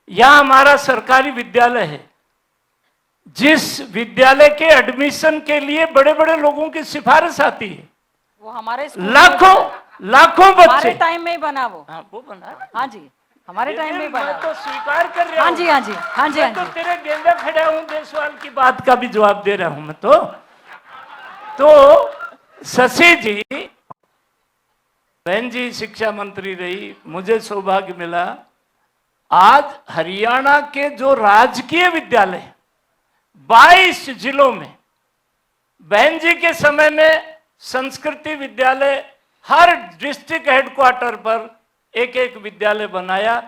यहां हमारा सरकारी विद्यालय है, जिस विद्यालय के एडमिशन के लिए बड़े बड़े लोगों की सिफारिश आती है, वो हमारे लाखों हमारे बच्चे। टाइम में ही बना वो। हाँ, वो बना। हाँ जी, हमारे टाइम में ही बना। मैं तो स्वीकार कर रहा हाँ हूं। जी, हाँ जी, हाँ जी, हाँ मैं तो जी। तेरे गेंदा खड़ा हूं, देशवाल की बात का भी जवाब दे रहा हूं मैं तो शशि जी, बहन जी शिक्षा मंत्री रही, मुझे सौभाग्य मिला आज हरियाणा के जो राजकीय विद्यालय 22 जिलों में, बहन जी के समय में संस्कृति विद्यालय हर डिस्ट्रिक्ट हेडक्वार्टर पर एक एक विद्यालय बनाया।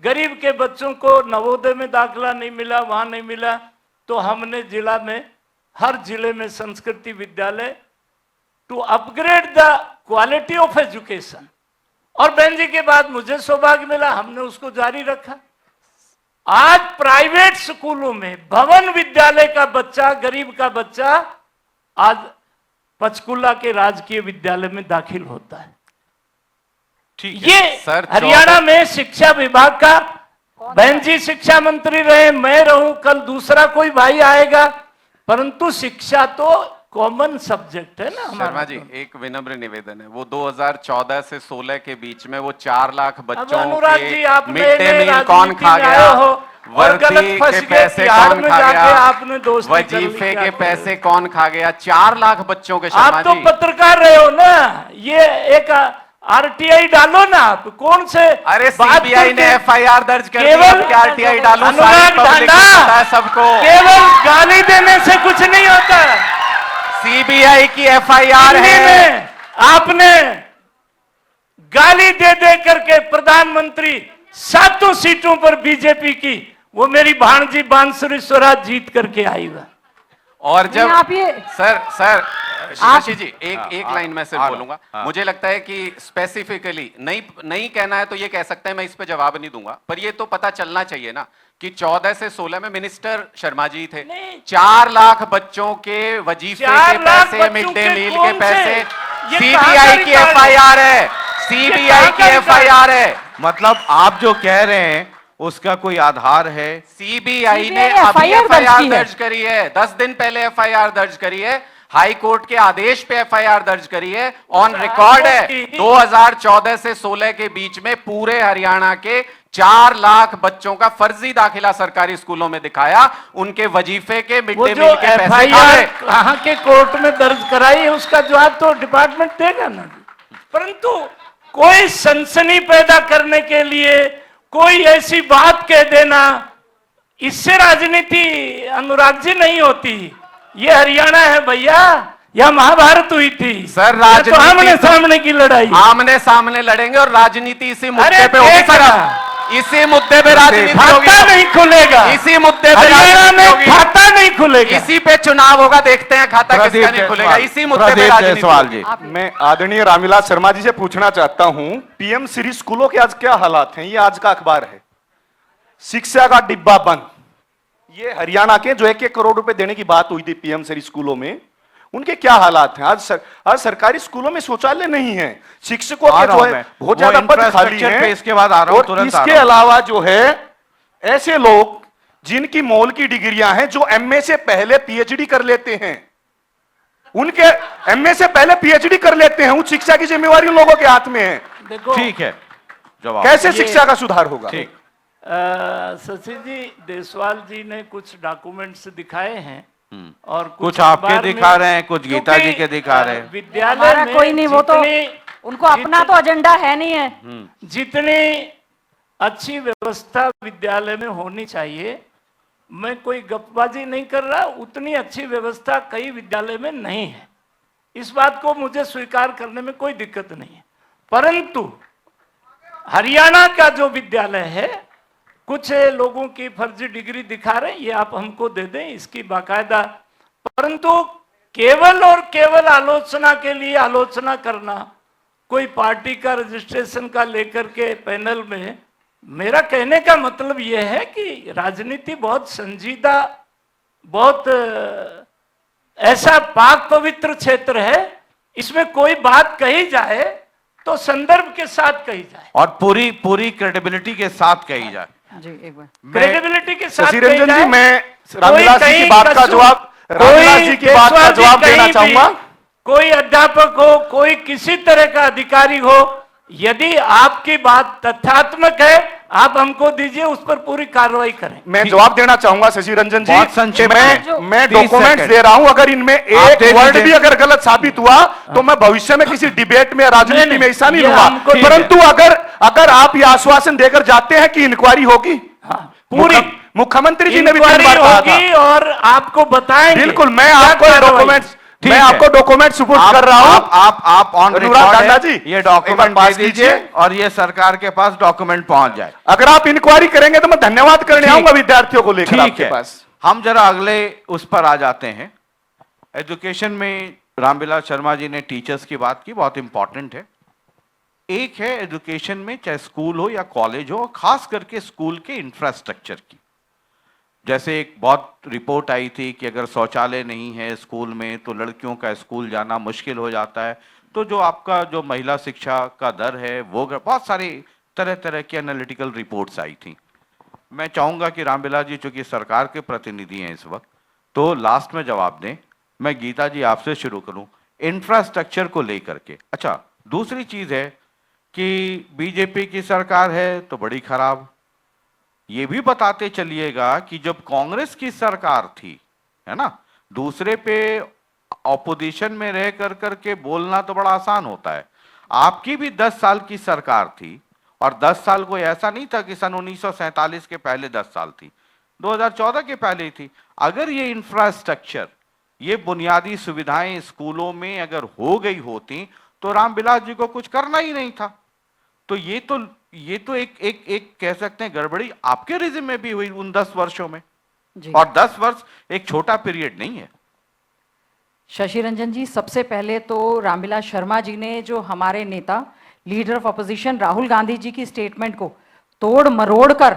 गरीब के बच्चों को नवोदय में दाखला नहीं मिला, वहां नहीं मिला, तो हमने जिला में हर जिले में संस्कृति विद्यालय to upgrade the quality of education. और बहन जी के बाद मुझे सौभाग्य मिला, हमने उसको जारी रखा। आज प्राइवेट स्कूलों में भवन विद्यालय का बच्चा, गरीब का बच्चा आज पंचकुला के राजकीय विद्यालय में दाखिल होता है। ठीक ये सर, हरियाणा में शिक्षा विभाग का, बहन जी शिक्षा मंत्री रहे, मैं रहूं, कल दूसरा कोई भाई आएगा, परंतु शिक्षा तो कॉमन सब्जेक्ट है ना शर्मा हमारा। जी, एक विनम्र निवेदन है, वो 2014 से 16 के बीच में वो 4 लाख बच्चों अनुराग जी, के आप मिड डे नए मील कौन राजनीति खा में आए गया, हो और गलत वर्दी फंस के गए, पैसे बिहार कौन में खा जाके गया, आपने दोस्ती कर ली, वजीफे क्या के करें? पैसे कौन खा गया, 4 लाख बच्चों के। शर्मा आप तो जी, पत्रकार रहे हो ना, ये एक आरटीआई डालो ना, आप कौन से अरे बात सीबीआई ने करके- एफआईआर दर्ज कर दी, केवल अब क्या आरटीआई डालो? अनुराग सारी पब्लिक को ढांडा, पता है सबको। केवल गाली देने से कुछ नहीं होता। सीबीआई की एफआईआर दिल्ली है। में आपने गाली दे दे करके प्रधानमंत्री 7 सीटों पर बीजेपी की, वो मेरी भाणजी बांसुरी स्वराज जीत करके आई हुआ। और जब नहीं, आप ये- सर शशि जी, एक लाइन में सिर्फ हाँ, बोलूंगा। हाँ। मुझे लगता है कि स्पेसिफिकली नहीं कहना है तो ये कह सकते हैं, मैं इस पे जवाब नहीं दूंगा, पर ये तो पता चलना चाहिए ना कि 14 से 16 में मिनिस्टर शर्मा जी थे। नहीं। 4 लाख बच्चों के वजीफे 4 के लाख पैसे, मिड बच्चों डे के मील कौन के पैसे, से? ये सीबीआई कहाँ की का एफआईआर है, सीबीआई की एफआईआर है। मतलब आप जो कह रहे हैं उसका कोई आधार है? सीबीआई ने CBI अभी FIR दर्ज एफआईआर की है। दर्ज करी है, 10 दिन पहले एफआईआर दर्ज करी है, हाई कोर्ट के आदेश पे एफआईआर दर्ज करी है, ऑन रिकॉर्ड है। 2014 से 16 के बीच में पूरे हरियाणा के 4 लाख बच्चों का फर्जी दाखिला सरकारी स्कूलों में दिखाया, उनके वजीफे के, मिड वो डे जो मील के पैसे खा एफआईआर गए। कहाँ के कोर्ट में दर्ज कराई है, उसका जवाब तो डिपार्टमेंट देगा ना। परंतु कोई सनसनी पैदा करने के लिए कोई ऐसी बात कह देना, इससे राजनीति अनुराग जी नहीं होती। ये हरियाणा है भैया, यह महाभारत हुई थी सर, ये राजनीति तो आमने सामने की लड़ाई है। आमने सामने लड़ेंगे और राजनीति इसी मुद्दे अरे पे होगी देख सर। ना। इसी मुद्दे पे राजनीति होगी, खाता नहीं खुलेगा, इसी मुद्दे पे हरियाणा राजनीति में होगी, खाता नहीं खुलेगा। इसी पे चुनाव होगा, देखते हैं खाता किसका प्रदीप नहीं खुलेगा, जायसवाल, इसी मुद्दे पे प्रदीप राजनीति जायसवाल होगी। जी। मैं आदरणीय रामविलास शर्मा जी से पूछना चाहता हूं, पीएम श्री स्कूलों के आज क्या हालात हैं? ये आज का अखबार है, शिक्षा का डिब्बा बंद। ये हरियाणा के जो 1-1 करोड़ रुपए देने की बात हुई थी पीएम श्री स्कूलों में, उनके क्या हालात हैं? आज सरकारी स्कूलों में शौचालय नहीं है, शिक्षकों आ के रहा जो हूं है मैं। बहुत वो ज्यादा पद खाली इंफ्रास्ट्रक्चर पे हैं। इसके बाद आ रहा हूं, और तुरंत आ इसके रहा हूं। अलावा जो है ऐसे लोग जिनकी मॉल की डिग्रियां हैं, जो एमए से पहले पीएचडी कर लेते हैं, उनके एमए से पहले पीएचडी कर लेते हैं, उच्च शिक्षा की जिम्मेवारी उन लोगों के हाथ में है। देखो ठीक है, जवाब। कैसे शिक्षा का सुधार होगा? ठीक। शशि जी, देसवाल जी ने कुछ डॉक्यूमेंट्स दिखाए हैं और कुछ आपके अखबार में- दिखा रहे हैं, कुछ गीता जी क्योंकि, के दिखा रहे हैं। विद्यालय हमारा में कोई नहीं, वो तो उनको अपना तो एजेंडा है नहीं है। जितनी अच्छी व्यवस्था विद्यालय में होनी चाहिए, मैं कोई गपबाजी नहीं कर रहा, उतनी अच्छी व्यवस्था कई विद्यालय में नहीं है। इस बात को मुझे स्वीकार करने में कोई दिक्कत नहीं है। परंतु हरियाणा का जो विद्यालय है, कुछ लोगों की फर्जी डिग्री दिखा रहे हैं, ये आप हमको दे दें इसकी बाकायदा। परंतु केवल और केवल आलोचना के लिए आलोचना करना, कोई पार्टी का रजिस्ट्रेशन का लेकर के पैनल में, मेरा कहने का मतलब यह है कि राजनीति बहुत संजीदा, बहुत ऐसा पाक पवित्र क्षेत्र है, इसमें कोई बात कही जाए तो संदर्भ के साथ कही जाए और पूरी क्रेडिबिलिटी के साथ कही जाए। जी एक बार क्रेडिबिलिटी के साथ शशि कही रंजन जाए। जी, मैं कोई रामविलास जी की कहीं बात का कसूर- जवाब, रामविलास जी की बात का देशवाल जी जवाब देना कहीं भी, चाहूंगा। कोई अध्यापक हो, कोई किसी तरह का अधिकारी हो, यदि आपकी बात तथ्यात्मक है, आप हमको दीजिए, उस पर पूरी कार्रवाई करें। मैं जवाब देना चाहूंगा शशि रंजन जी। बहुत संक्षेप में, मैं 30 डॉक्यूमेंट्स सेकंड। दे रहा हूं, अगर इनमें आप एक दे वर्ड दीजिए। भी अगर गलत साबित हुआ तो मैं भविष्य में किसी डिबेट में, राजनीति में हिस्सा नहीं ये लूंगा। हमको- परंतु अगर आप ये आश्वासन देकर जाते हैं कि इंक्वायरी होगी, पूरी मुख्यमंत्री जी ने भी इंक्वायरी 3 बार कहा था। होगी और आपको बताएंगे। बिल्कुल, मैं क्या आपको कार्रवाई। डॉक्यूमेंट्स, ठीक मैं है। आपको डॉक्यूमेंट सुपुर्द कर रहा हूं। आप ऑन अनुराग रिकॉर्ड दादा है, जी, ये एक बार डॉक्यूमेंट पास पास दीजिए कीजिए। और ये सरकार के पास डॉक्यूमेंट पहुंच जाए। अगर आप इंक्वायरी करेंगे तो मैं धन्यवाद करने ठीक। आऊंगा विद्यार्थियों को लेकर ठीक आपके है, पास। हम जरा अगले उस पर आ जाते हैं। एजुकेशन में रामविलास शर्मा जी ने टीचर्स की बात की, बहुत इंपॉर्टेंट है। एक है एजुकेशन में, चाहे स्कूल हो या कॉलेज हो, खास करके स्कूल के इंफ्रास्ट्रक्चर की। जैसे एक बहुत रिपोर्ट आई थी कि अगर शौचालय नहीं है स्कूल में तो लड़कियों का स्कूल जाना मुश्किल हो जाता है। तो जो आपका जो महिला शिक्षा का दर है वो, बहुत सारी तरह तरह की एनालिटिकल रिपोर्ट्स आई थी। मैं चाहूंगा कि रामविलास जी चूंकि सरकार के प्रतिनिधि हैं इस वक्त, तो लास्ट में जवाब दें। मैं गीता जी आपसे शुरू करूं इंफ्रास्ट्रक्चर को लेकर के। अच्छा, दूसरी चीज है कि बीजेपी की सरकार है तो बड़ी खराब। ये भी बताते चलिएगा कि जब कांग्रेस की सरकार थी, है ना, दूसरे पे ऑपोजिशन में रह कर करके बोलना तो बड़ा आसान होता है। आपकी भी 10 साल की सरकार थी और 10 साल कोई ऐसा नहीं था कि सन 1947 के पहले 10 साल थी, 2014 के पहले ही थी। अगर ये इंफ्रास्ट्रक्चर, ये बुनियादी सुविधाएं स्कूलों में अगर हो गई होती तो रामविलास जी को कुछ करना ही नहीं था। तो ये तो एक कह सकते हैं गड़बड़ी आपके रिजिम में भी हुई उन 10 वर्षों में। जी। और 10 वर्ष एक छोटा पीरियड नहीं है। शशि रंजन जी, सबसे पहले तो रामविलास शर्मा जी ने जो हमारे नेता leader of opposition Rahul Gandhi ji की स्टेटमेंट को तोड़ मरोड़ कर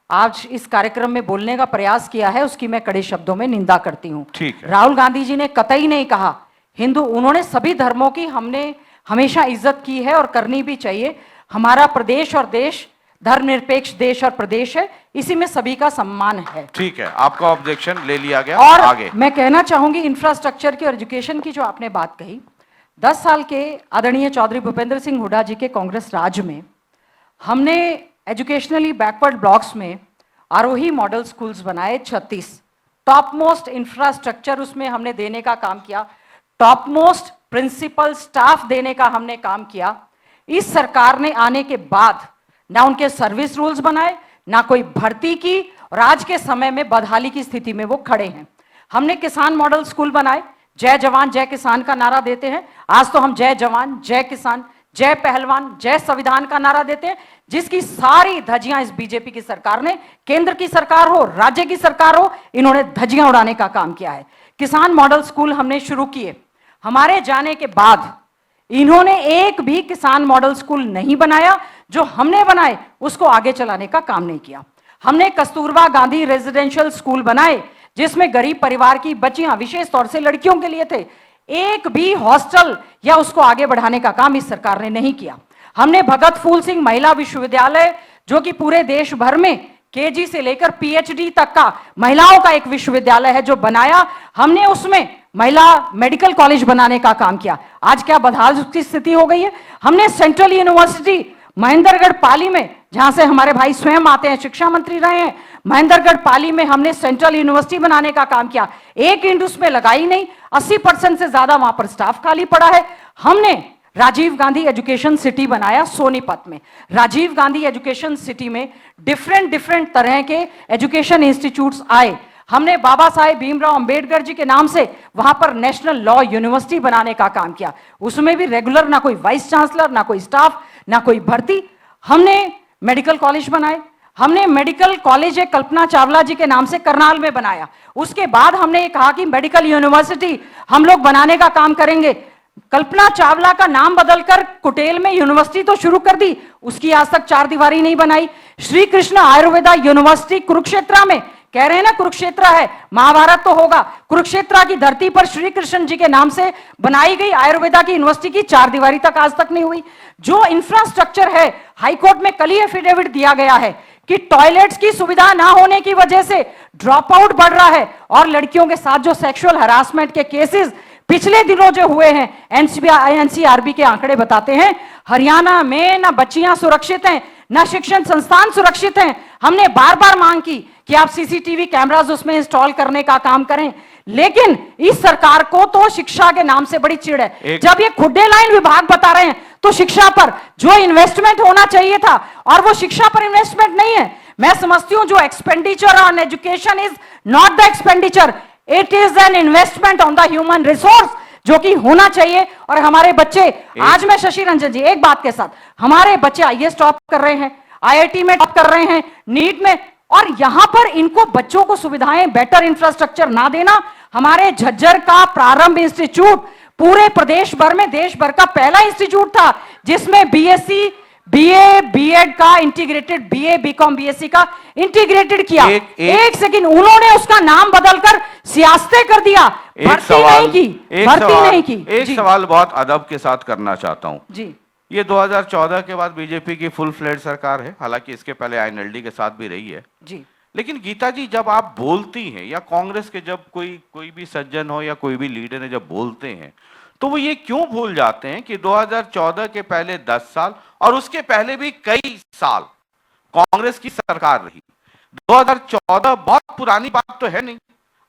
आज इस कार्यक्रम में बोलने का प्रयास किया है, उसकी मैं कड़े शब्दों में निंदा करती हूँ। ठीक है। राहुल गांधी जी ने कतई नहीं कहा हिंदू, उन्होंने सभी धर्मों की हमने हमेशा इज्जत की है और करनी भी चाहिए। हमारा प्रदेश और देश धर्मनिरपेक्ष देश और प्रदेश है, इसी में सभी का सम्मान है। ठीक है, आपका ऑब्जेक्शन ले लिया गया। और आगे मैं कहना चाहूंगी इंफ्रास्ट्रक्चर की और एजुकेशन की जो आपने बात कही, 10 साल के आदरणीय चौधरी भूपेंद्र सिंह हुड्डा जी के कांग्रेस राज में हमने एजुकेशनली बैकवर्ड ब्लॉक्स में आरोही मॉडल स्कूल्स बनाए 36। टॉप मोस्ट इंफ्रास्ट्रक्चर उसमें हमने देने का काम किया, टॉप मोस्ट प्रिंसिपल स्टाफ देने का हमने काम किया। इस सरकार ने आने के बाद ना उनके सर्विस रूल्स बनाए, ना कोई भर्ती की, और आज के समय में बदहाली की स्थिति में वो खड़े हैं। हमने किसान मॉडल स्कूल बनाए, जय जवान जय किसान का नारा देते हैं। आज तो हम जय जवान जय किसान जय पहलवान जय संविधान का नारा देते हैं, जिसकी सारी धज्जियां इस बीजेपी की सरकार ने, केंद्र की सरकार हो राज्य की सरकार हो, इन्होंने धज्जियां उड़ाने का काम किया है। किसान मॉडल स्कूल हमने शुरू किए, हमारे जाने के बाद इन्होंने एक भी किसान मॉडल स्कूल नहीं बनाया। जो हमने बनाए उसको आगे चलाने का काम नहीं किया। हमने कस्तूरबा गांधी रेजिडेंशियल स्कूल बनाए, जिसमें गरीब परिवार की बच्चियां, विशेष तौर से लड़कियों के लिए थे। एक भी हॉस्टल या उसको आगे बढ़ाने का काम इस सरकार ने नहीं किया। हमने भगत फूल सिंह महिला विश्वविद्यालय, जो कि पूरे देश भर में केजी से लेकर पीएचडी तक का महिलाओं का एक विश्वविद्यालय है, जो बनाया हमने, उसमें महिला मेडिकल कॉलेज बनाने का काम किया। आज क्या बदहाल की स्थिति हो गई है। हमने सेंट्रल यूनिवर्सिटी महेंद्रगढ़ पाली में, जहां से हमारे भाई स्वयं आते हैं, शिक्षा मंत्री रहे हैं, महेंद्रगढ़ पाली में हमने सेंट्रल यूनिवर्सिटी बनाने का काम किया। एक ईंट उसमें लगाई नहीं, 80% से ज्यादा वहां पर स्टाफ खाली पड़ा है। हमने राजीव गांधी एजुकेशन सिटी बनाया सोनीपत में। राजीव गांधी एजुकेशन सिटी में डिफरेंट तरह के एजुकेशन इंस्टीट्यूट्स आए। हमने बाबा साहेब भीमराव अंबेडकर जी के नाम से वहां पर नेशनल लॉ यूनिवर्सिटी बनाने का काम किया। उसमें भी रेगुलर ना कोई वाइस चांसलर, ना कोई स्टाफ, ना कोई भर्ती। हमने मेडिकल कॉलेज बनाए। हमने मेडिकल कॉलेज एक कल्पना चावला जी के नाम से करनाल में बनाया। उसके बाद हमने ये कहा कि मेडिकल यूनिवर्सिटी हम लोग बनाने का काम करेंगे। कल्पना चावला का नाम बदलकर कुटेल में यूनिवर्सिटी तो शुरू कर दी, उसकी आज तक 4 दीवारी नहीं बनाई। श्री कृष्ण आयुर्वेदा यूनिवर्सिटी कुरुक्षेत्र में, कह रहे हैं ना कुरुक्षेत्र है, महाभारत तो होगा, कुरुक्षेत्र की धरती पर श्री कृष्ण जी के नाम से बनाई गई आयुर्वेदा की यूनिवर्सिटी की 4 दीवारी तक आज तक नहीं हुई। जो इंफ्रास्ट्रक्चर है, हाईकोर्ट में कल ही एफिडेविट दिया गया है कि टॉयलेट्स की सुविधा ना होने की वजह से ड्रॉप आउट बढ़ रहा है, और लड़कियों के साथ जो सेक्सुअल हरासमेंट के केसेस पिछले दिनों जो हुए हैं, एनसीआरबी के आंकड़े बताते हैं हरियाणा में ना बच्चियां सुरक्षित हैं, ना शिक्षण संस्थान सुरक्षित हैं। हमने बार बार मांग की कि आप सीसीटीवी कैमरास उसमें इंस्टॉल करने का काम करें, लेकिन इस सरकार को तो शिक्षा के नाम से बड़ी चिढ़ है। जब ये खुड्डे लाइन विभाग बता रहे हैं तो शिक्षा पर जो इन्वेस्टमेंट होना चाहिए था और वो शिक्षा पर इन्वेस्टमेंट नहीं है। मैं समझती हूं जो expenditure on education is not the expenditure, it is an investment on the human resource, जो कि होना चाहिए। और हमारे बच्चे, आज मैं शशि रंजन जी एक बात के साथ, हमारे बच्चे आईएएस टॉप कर रहे हैं, आईआईटी में टॉप कर रहे हैं, नीट में, और यहां पर इनको बच्चों को सुविधाएं, बेटर इंफ्रास्ट्रक्चर ना देना। हमारे झज्जर का प्रारंभ इंस्टीट्यूट पूरे प्रदेश भर में देश भर का पहला इंस्टीट्यूट था जिसमें बीएससी, बीए, बीएड का इंटीग्रेटेड, बीए, बीकॉम, बीएससी का इंटीग्रेटेड किया। एक सेकंड, उन्होंने उसका नाम बदलकर सियासतें कर दिया, भर्ती नहीं की, भर्ती नहीं की। एक सवाल बहुत अदब के साथ करना चाहता हूं जी। ये 2014 के बाद बीजेपी की फुल फ्लेड सरकार है, हालांकि इसके पहले आईएनएलडी के साथ भी रही है जी। लेकिन गीता जी, जब आप बोलती हैं या कांग्रेस के जब कोई भी सज्जन हो या कोई भी लीडर है जब बोलते हैं तो वो ये क्यों भूल जाते हैं कि 2014 के पहले 10 साल और उसके पहले भी कई साल कांग्रेस की सरकार रही। 2014 बहुत पुरानी बात तो है नहीं,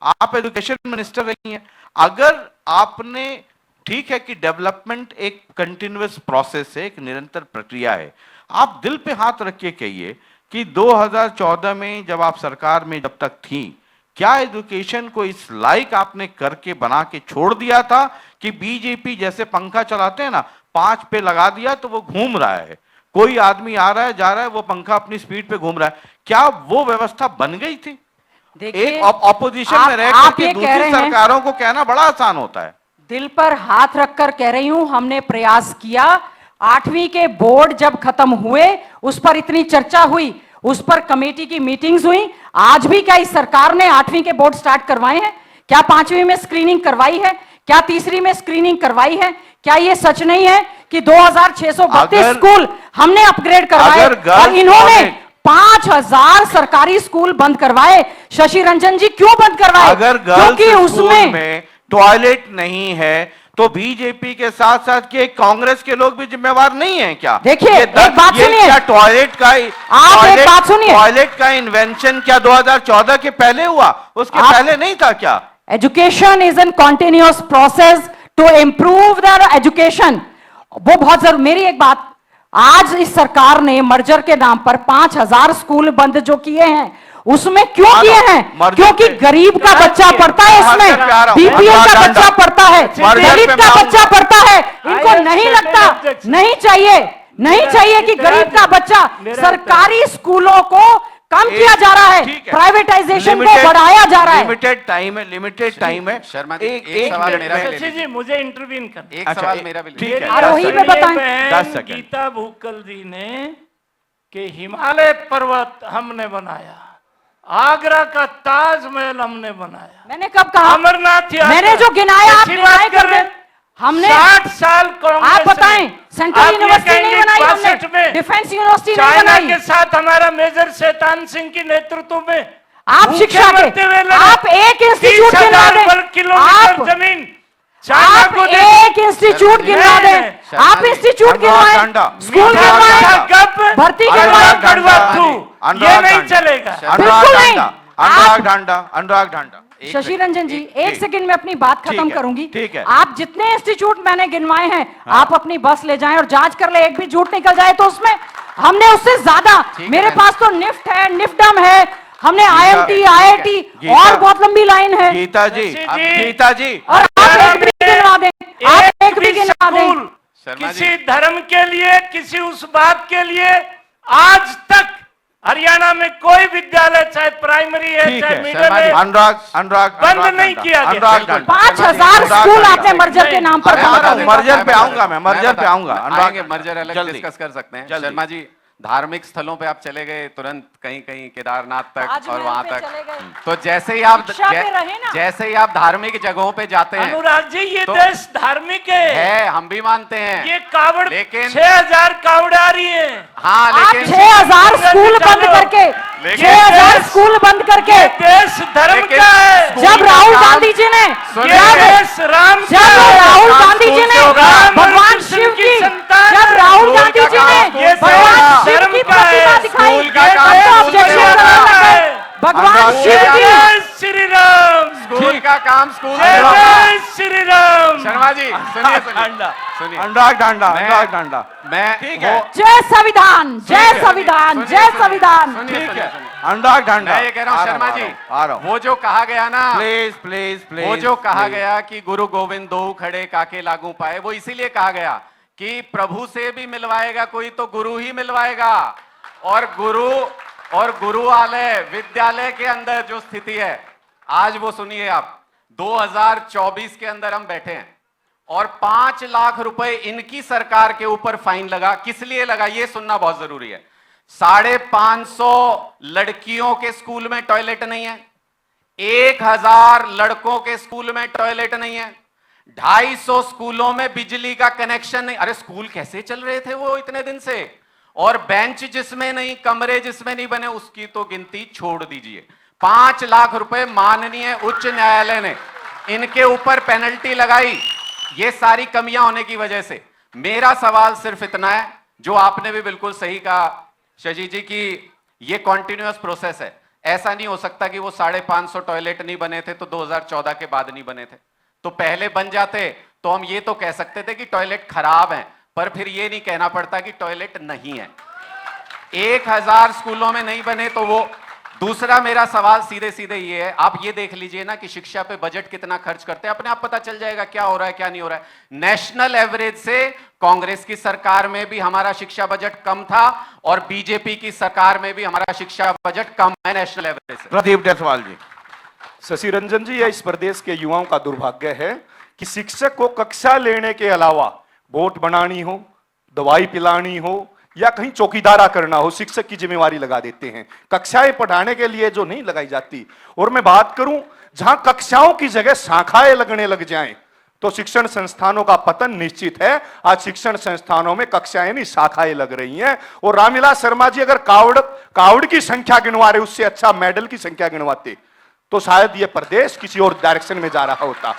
आप एजुकेशन मिनिस्टर रही हैं। अगर आपने, ठीक है कि डेवलपमेंट एक कंटिन्यूअस प्रोसेस है, एक निरंतर प्रक्रिया है, आप दिल पे हाथ रख के कहिए कि 2014 में जब आप सरकार में जब तक थी, क्या एजुकेशन को इस लायक आपने करके बना के छोड़ दिया था कि बीजेपी जैसे पंखा चलाते हैं ना, 5 पे लगा दिया तो वो घूम रहा है, कोई आदमी आ रहा है जा रहा है, वो पंखा अपनी स्पीड पे घूम रहा है, क्या वो व्यवस्था बन गई थी? एक ऑपोजिशन में रह के दूसरी सरकारों को कहना बड़ा आसान होता है। दिल पर हाथ रखकर कह रही हूं, हमने प्रयास किया। 8वीं के बोर्ड जब खत्म हुए, उस पर इतनी चर्चा हुई, उस पर कमेटी की मीटिंग्स हुई। आज भी क्या इस सरकार ने 8वीं के बोर्ड स्टार्ट करवाए हैं? क्या 5वीं में स्क्रीनिंग करवाई है? क्या 3री में स्क्रीनिंग करवाई है? क्या ये सच नहीं है कि 2632 स्कूल हमने अपग्रेड करवाए और इन्होंने 5000 सरकारी स्कूल बंद करवाए? शशि रंजन जी क्यों बंद करवाए? अगर गर्ल्स स्कूल में टॉयलेट नहीं है तो बीजेपी के साथ साथ के कांग्रेस के लोग भी जिम्मेवार नहीं हैं क्या? देखिए, एक बात सुनिए, क्या टॉयलेट का, आप एक बात सुनिए, टॉयलेट का इन्वेंशन क्या 2014 के पहले हुआ? उसके पहले नहीं था क्या? Education is an continuous process to improve the education, वो बहुत जरूर। मेरी एक बात, आज इस सरकार ने मर्जर के नाम पर 5000 स्कूल बंद जो किए हैं, उसमें क्यों किए हैं? क्योंकि गरीब का बच्चा पढ़ता है, इसमें बीपीएल का बच्चा पढ़ता है, दलित का बच्चा पढ़ता है। इनको नहीं लगता, नहीं चाहिए कि गरीब का बच्चा, सरकारी स्कूलों को कम किया जा रहा है, प्राइवेटाइजेशन को बढ़ाया जा रहा है। लिमिटेड टाइम है। शर्मा जी, एक सवाल मेरा भी ले शशि जी, मुझे इंटरवीन करना। एक सवाल मेरा भी ठीक है, आरोही में बताएं। 10 सेकंड। गीता भूकल जी ने कि हिमालय पर्वत हमने बनाया, आगरा का ताजमहल हमने बनाया। मैंने कब कहा? अमरनाथ यात्रा, मैंने जो गिनाया आप ऐसी गिनाए बात कर रहे कर, हमने 60 साल कांग्रेस आप बताएं, ने- सेंट्रल आप ये यूनिवर्सिटी नहीं कहेंगे बनाई 62 हमने, में डिफेंस यूनिवर्सिटी नहीं चाइना बनाई। के साथ हमारा मेजर शैतान सिंह के नेतृत्व में आप भूखे शिक्षा के, मरते हुए लड़े। आप एक इंस्टीट्यूट 30,000 गिना दें, वर्ग किलोमीटर आप जमीन चाइना आप को दे। एक इंस्टीट्यूट गिनवा दें, शर्मा आप जी, इंस्टीट्यूट गिनवाएं, स्कूल अनुराग गिनवाएं, डांडा, भर्ती अनुराग गिनवाएं। डांडा, कड़वा थू, ये अनुराग नहीं डांडा, चलेगा। बिल्कुल नहीं। अनुराग डांडा। शशि रंजन जी, एक सेकंड में अपनी बात ठीक खत्म है, करूंगी। ठीक है। आप जितने इंस्टीट्यूट मैंने गिनवाए हैं, आप अपनी बस ले जाएं और जांच कर ले, एक भी झूठ निकल जाए तो उसमें हमने उससे ज्यादा, मेरे पास तो निफ्ट है, निफ्टम है, हमने आईएमटी, आईआईटी और बहुत लंबी लाइन है। गीता जी, और आप एक भी गिनवा दें, आप एक भी गिनवा दें। स्कूल शर्मा जी। किसी धर्म के लिए, किसी उस बात के लिए आज तक हरियाणा में कोई विद्यालय, चाहे प्राइमरी है चाहे मिडिल है, अनुराग बंद नहीं किया गया। अनुराग डांडा। 5000 स्कूल आपने मर्जर के नाम पर बंद कर दिए। मर्जर पे आऊंगा मैं, मर्जर पे आऊंगा। आएंगे, मर्जर अलग जल्दी। डिस्कस कर सकते हैं। जल्दी। शर्मा जी, धार्मिक स्थलों पे आप चले गए तुरंत, कहीं कहीं केदारनाथ तक ताजमहल और वहां पे तक, चले गए। तो जैसे ही आप शिक्षा पे रहे ना। जैसे ही आप धार्मिक जगहों पे जाते हैं, अनुराग जी, ये तो- देश धार्मिक है, हम भी मानते हैं, ये कावड़, लेकिन- 6000 कावड़ आ रही है। हाँ, आप लेकिन 6000 स्कूल बंद करके, लेकिन- 6000 स्कूल बंद करके, देश धर्म लेकिन का है। जब राहुल गांधी जी ने, ये देश राम का जब है। राहुल गांधी जी ने राम और भगवान कृष्ण शिव की, संतान, जब राहुल स्कूल गांधी का जी काम ने स्कूल से भगवान होगा। शिव धर्म की का है, प्रतिमा दिखाई, स्कूल का ये काम तो स्कूल objection से करने होगा। लगे। भगवान अनुराग शिव जी, की, जय श्री राम। स्कूल का का काम स्कूल जय में जय श्री राम। शर्मा जी सुनिए सुनिए अनुराग डांडा मैं- अनुराग डांडा मैं ठीक वो- है। जय संविधान, जय संविधान, सुनिए, जय सुनिए, संविधान। सुनिए, ठीक सुनिए, है सुनिए। अनुराग डांडा मैं ये कह रहा हूँ शर्मा जी आ रहा हूँ वो जो कहा गया ना प्लीज प्लीज प्लीज वो जो कहा गया कि गुरु गोविंद दो खड़े काके लागू पाए, वो इसीलिए कहा गया कि प्रभु से भी मिलवाएगा कोई तो गुरु ही मिलवाएगा। और गुरुआलय विद्यालय के अंदर जो स्थिति है आज वो सुनिए आप, 2024 के अंदर हम बैठे हैं और 5 लाख रुपए इनकी सरकार के ऊपर फाइन लगा। किस लिए लगा ये सुनना बहुत जरूरी है। 550 लड़कियों के स्कूल में टॉयलेट नहीं है, 1000 लड़कों के स्कूल में टॉयलेट नहीं है, 250 स्कूलों में बिजली का कनेक्शन नहीं। अरे स्कूल कैसे चल रहे थे वो इतने दिन से? और बेंच जिसमें नहीं, कमरे जिसमें नहीं बने, उसकी तो गिनती छोड़ दीजिए। 5 लाख रुपए माननीय उच्च न्यायालय ने इनके ऊपर पेनल्टी लगाई, ये सारी कमियां होने की वजह से। मेरा सवाल सिर्फ इतना है, जो आपने भी बिल्कुल सही कहा शशि जी की ये कॉन्टिन्यूअस प्रोसेस है। ऐसा नहीं हो सकता कि वो 550 टॉयलेट नहीं बने थे तो 2014 के बाद नहीं बने थे, तो पहले बन जाते तो हम ये तो कह सकते थे कि टॉयलेट खराब हैं, पर फिर ये नहीं कहना पड़ता कि टॉयलेट नहीं है। 1000 स्कूलों में नहीं बने तो वो। दूसरा मेरा सवाल सीधे सीधे ये है, आप ये देख लीजिए ना कि शिक्षा पे बजट कितना खर्च करते हैं, अपने आप पता चल जाएगा क्या हो रहा है क्या नहीं हो रहा है। नेशनल एवरेज से कांग्रेस की सरकार में भी हमारा शिक्षा बजट कम था और बीजेपी की सरकार में भी हमारा शिक्षा बजट कम है नेशनल एवरेज से। प्रदीप जायसवाल जी। शशि रंजन जी, यह इस प्रदेश के युवाओं का दुर्भाग्य है कि शिक्षक को कक्षा लेने के अलावा वोट बनानी हो, दवाई पिलानी हो या कहीं चौकीदारा करना हो, शिक्षक की जिम्मेवारी लगा देते हैं, कक्षाएं पढ़ाने के लिए जो नहीं लगाई जाती। और मैं बात करूं, जहां कक्षाओं की जगह शाखाएं लगने लग जाएं तो शिक्षण संस्थानों का पतन निश्चित है। आज शिक्षण संस्थानों में कक्षाएं नहीं शाखाएं लग रही हैं। और रामविलास शर्मा जी अगर कावड़ की संख्या गिनवा रहे, उससे अच्छा मेडल की संख्या गिनवाते तो शायद यह प्रदेश किसी और डायरेक्शन में जा रहा होता।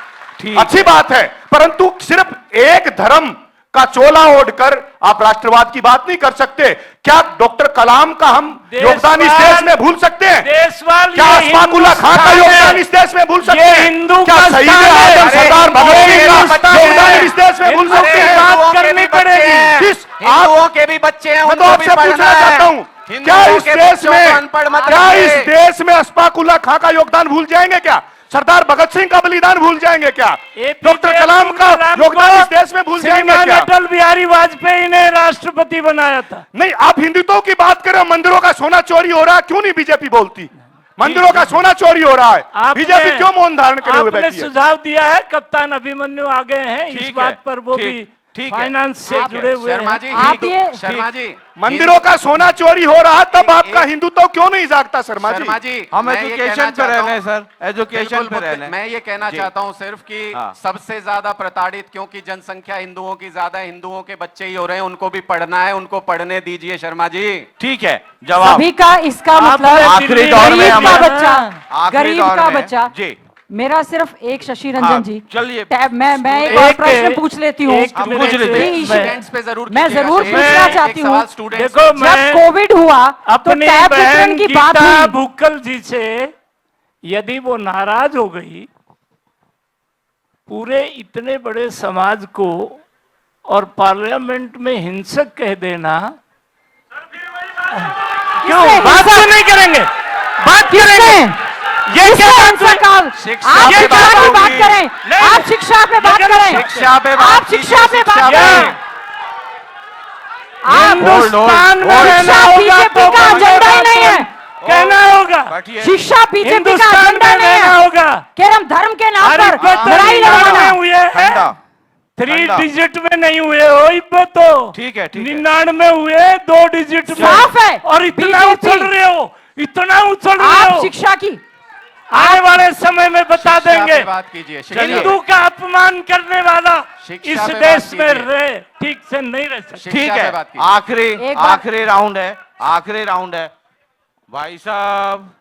अच्छी बात है, परंतु सिर्फ एक धर्म का चोला ओढ़कर आप राष्ट्रवाद की बात नहीं कर सकते। क्या डॉक्टर कलाम का हम योगदान इस देश में भूल सकते हैं? देशवाल क्या अशफाकुल्लाह खां का योगदान इस देश में भूल सकते हैं? हिंदू क्या का शहीद स्थान है? आजम सरदार भगत सिंह का योगदान इस देश में भूल सकते हैं? बात करनी पड़ेगी। हिंदुओं के भी बच्चे हैं, मैं तो उनको भी आपसे पढ़ना पूछना है। चाहता हूं, क्या हिंदुओं इस के देश बच्चों को में अनपढ़ मत क्या रखिए। इस देश में अशफाकुल्लाह खां का योगदान भूल जाएंगे क्या? सरदार भगत सिंह का बलिदान भूल जाएंगे क्या? डॉक्टर कलाम का योगदान इस देश में भूल जाएंगे क्या? अटल बिहारी वाजपेयी ने राष्ट्रपति बनाया था। नहीं, आप हिंदुत्व की बात करें, मंदिरों का सोना चोरी हो रहा है, क्यों नहीं बीजेपी बोलती? मंदिरों का सोना चोरी हो रहा है, बीजेपी क्यों मौन धारण करे हुए आपने बैठी है? सुझाव दिया है, कप्तान अभिमन्यु आ गए हैं इस ठीक बात है, पर, वो ठीक, भी ठीक है, फाइनेंस से ठीक है। जुड़े हुए शर्मा हैं। जी आप ये- शर्मा जी मंदिरों का सोना चोरी हो रहा, तब आपका हिंदुत्व क्यों नहीं जागता? शर्मा शर्मा जी, जी हम मैं ये एजुकेशन कहना पे चाहता रह रहे हैं हूं- सर, एजुकेशन बिल्कुल पे रह रहे हैं। मैं ये कहना जी। चाहता हूं सिर्फ कि हाँ। सबसे ज्यादा प्रताड़ित क्योंकि जनसंख्या हिंदुओं की ज्यादा है, हिंदुओं के बच्चे ही हो रहे हैं, उनको भी पढ़ना है, उनको पढ़ने दीजिए शर्मा जी। ठीक है, जवाब सभी का इसका मतलब आखिरी दौर में गरीब हम का हैं। बच्चा, आखिरी गरीब दौर का में। बच्चा। जी। मेरा सिर्फ एक शशि हाँ, रंजन जी, चलिए। मैं एक और प्रश्न पूछ लेती हूँ। एक आप मिनट पूछ लीजिए। से- स्टूडेंट्स पे जरूर मैं कीजिएगा। जरूर एक- पूछना एक चाहती सवाल हूँ। स्टूडेंट्स देखो पे। जब मैं कोविड हुआ तो अपनी टैब वितरण बहन की बात गीता हुई। भुक्कल जी से यदि वो नाराज हो गई, पूरे इतने बड़े समाज को और पार्लियामेंट में हिंसक कह देना, क्यों किससे बात हिंसक? क्यों नहीं करेंगे? बात करेंगे। ये क्या बात हुई? शिक्षा आप पे शिक्षा बात की बात होगी। करें, नहीं, आप शिक्षा पे बात लेकिन करें, शिक्षा पे बात आप शिक्षा पे बात कीजिए, करें। आप हिंदुस्तान में hold, रहना शिक्षा होगा बीजेपी तो का एजेंडा ही नहीं है। कहना होगा। बैठिए। शिक्षा बीजेपी का हिंदुस्तान एजेंडा में नहीं रहना है। होगा। केवल धर्म के नाम अरे पर लड़ाई लड़वाना। हुए हैं, ठंडा। 3 ठंडा। डिजिट में नहीं हुए हो, इब्बे तो ठीक है, ठीक है। 99 हुए 2 डिजिट में। साफ है, और इतना बीजेपी उछल रहे हो, इतना उछल रहे आप हो। शिक्षा की आने वाले समय में बता शिक्षा देंगे। पे बात कीजिए, शिक्षा पे। हिंदू का अपमान करने वाला शिक्षा इस पे बात देश में कीजिए। रहे ठीक से नहीं रह सकते। ठीक शिक्षा पे है, बात कीजिए। आखिरी एक बार- आखिरी राउंड है, आखिरी राउंड है भाई साहब।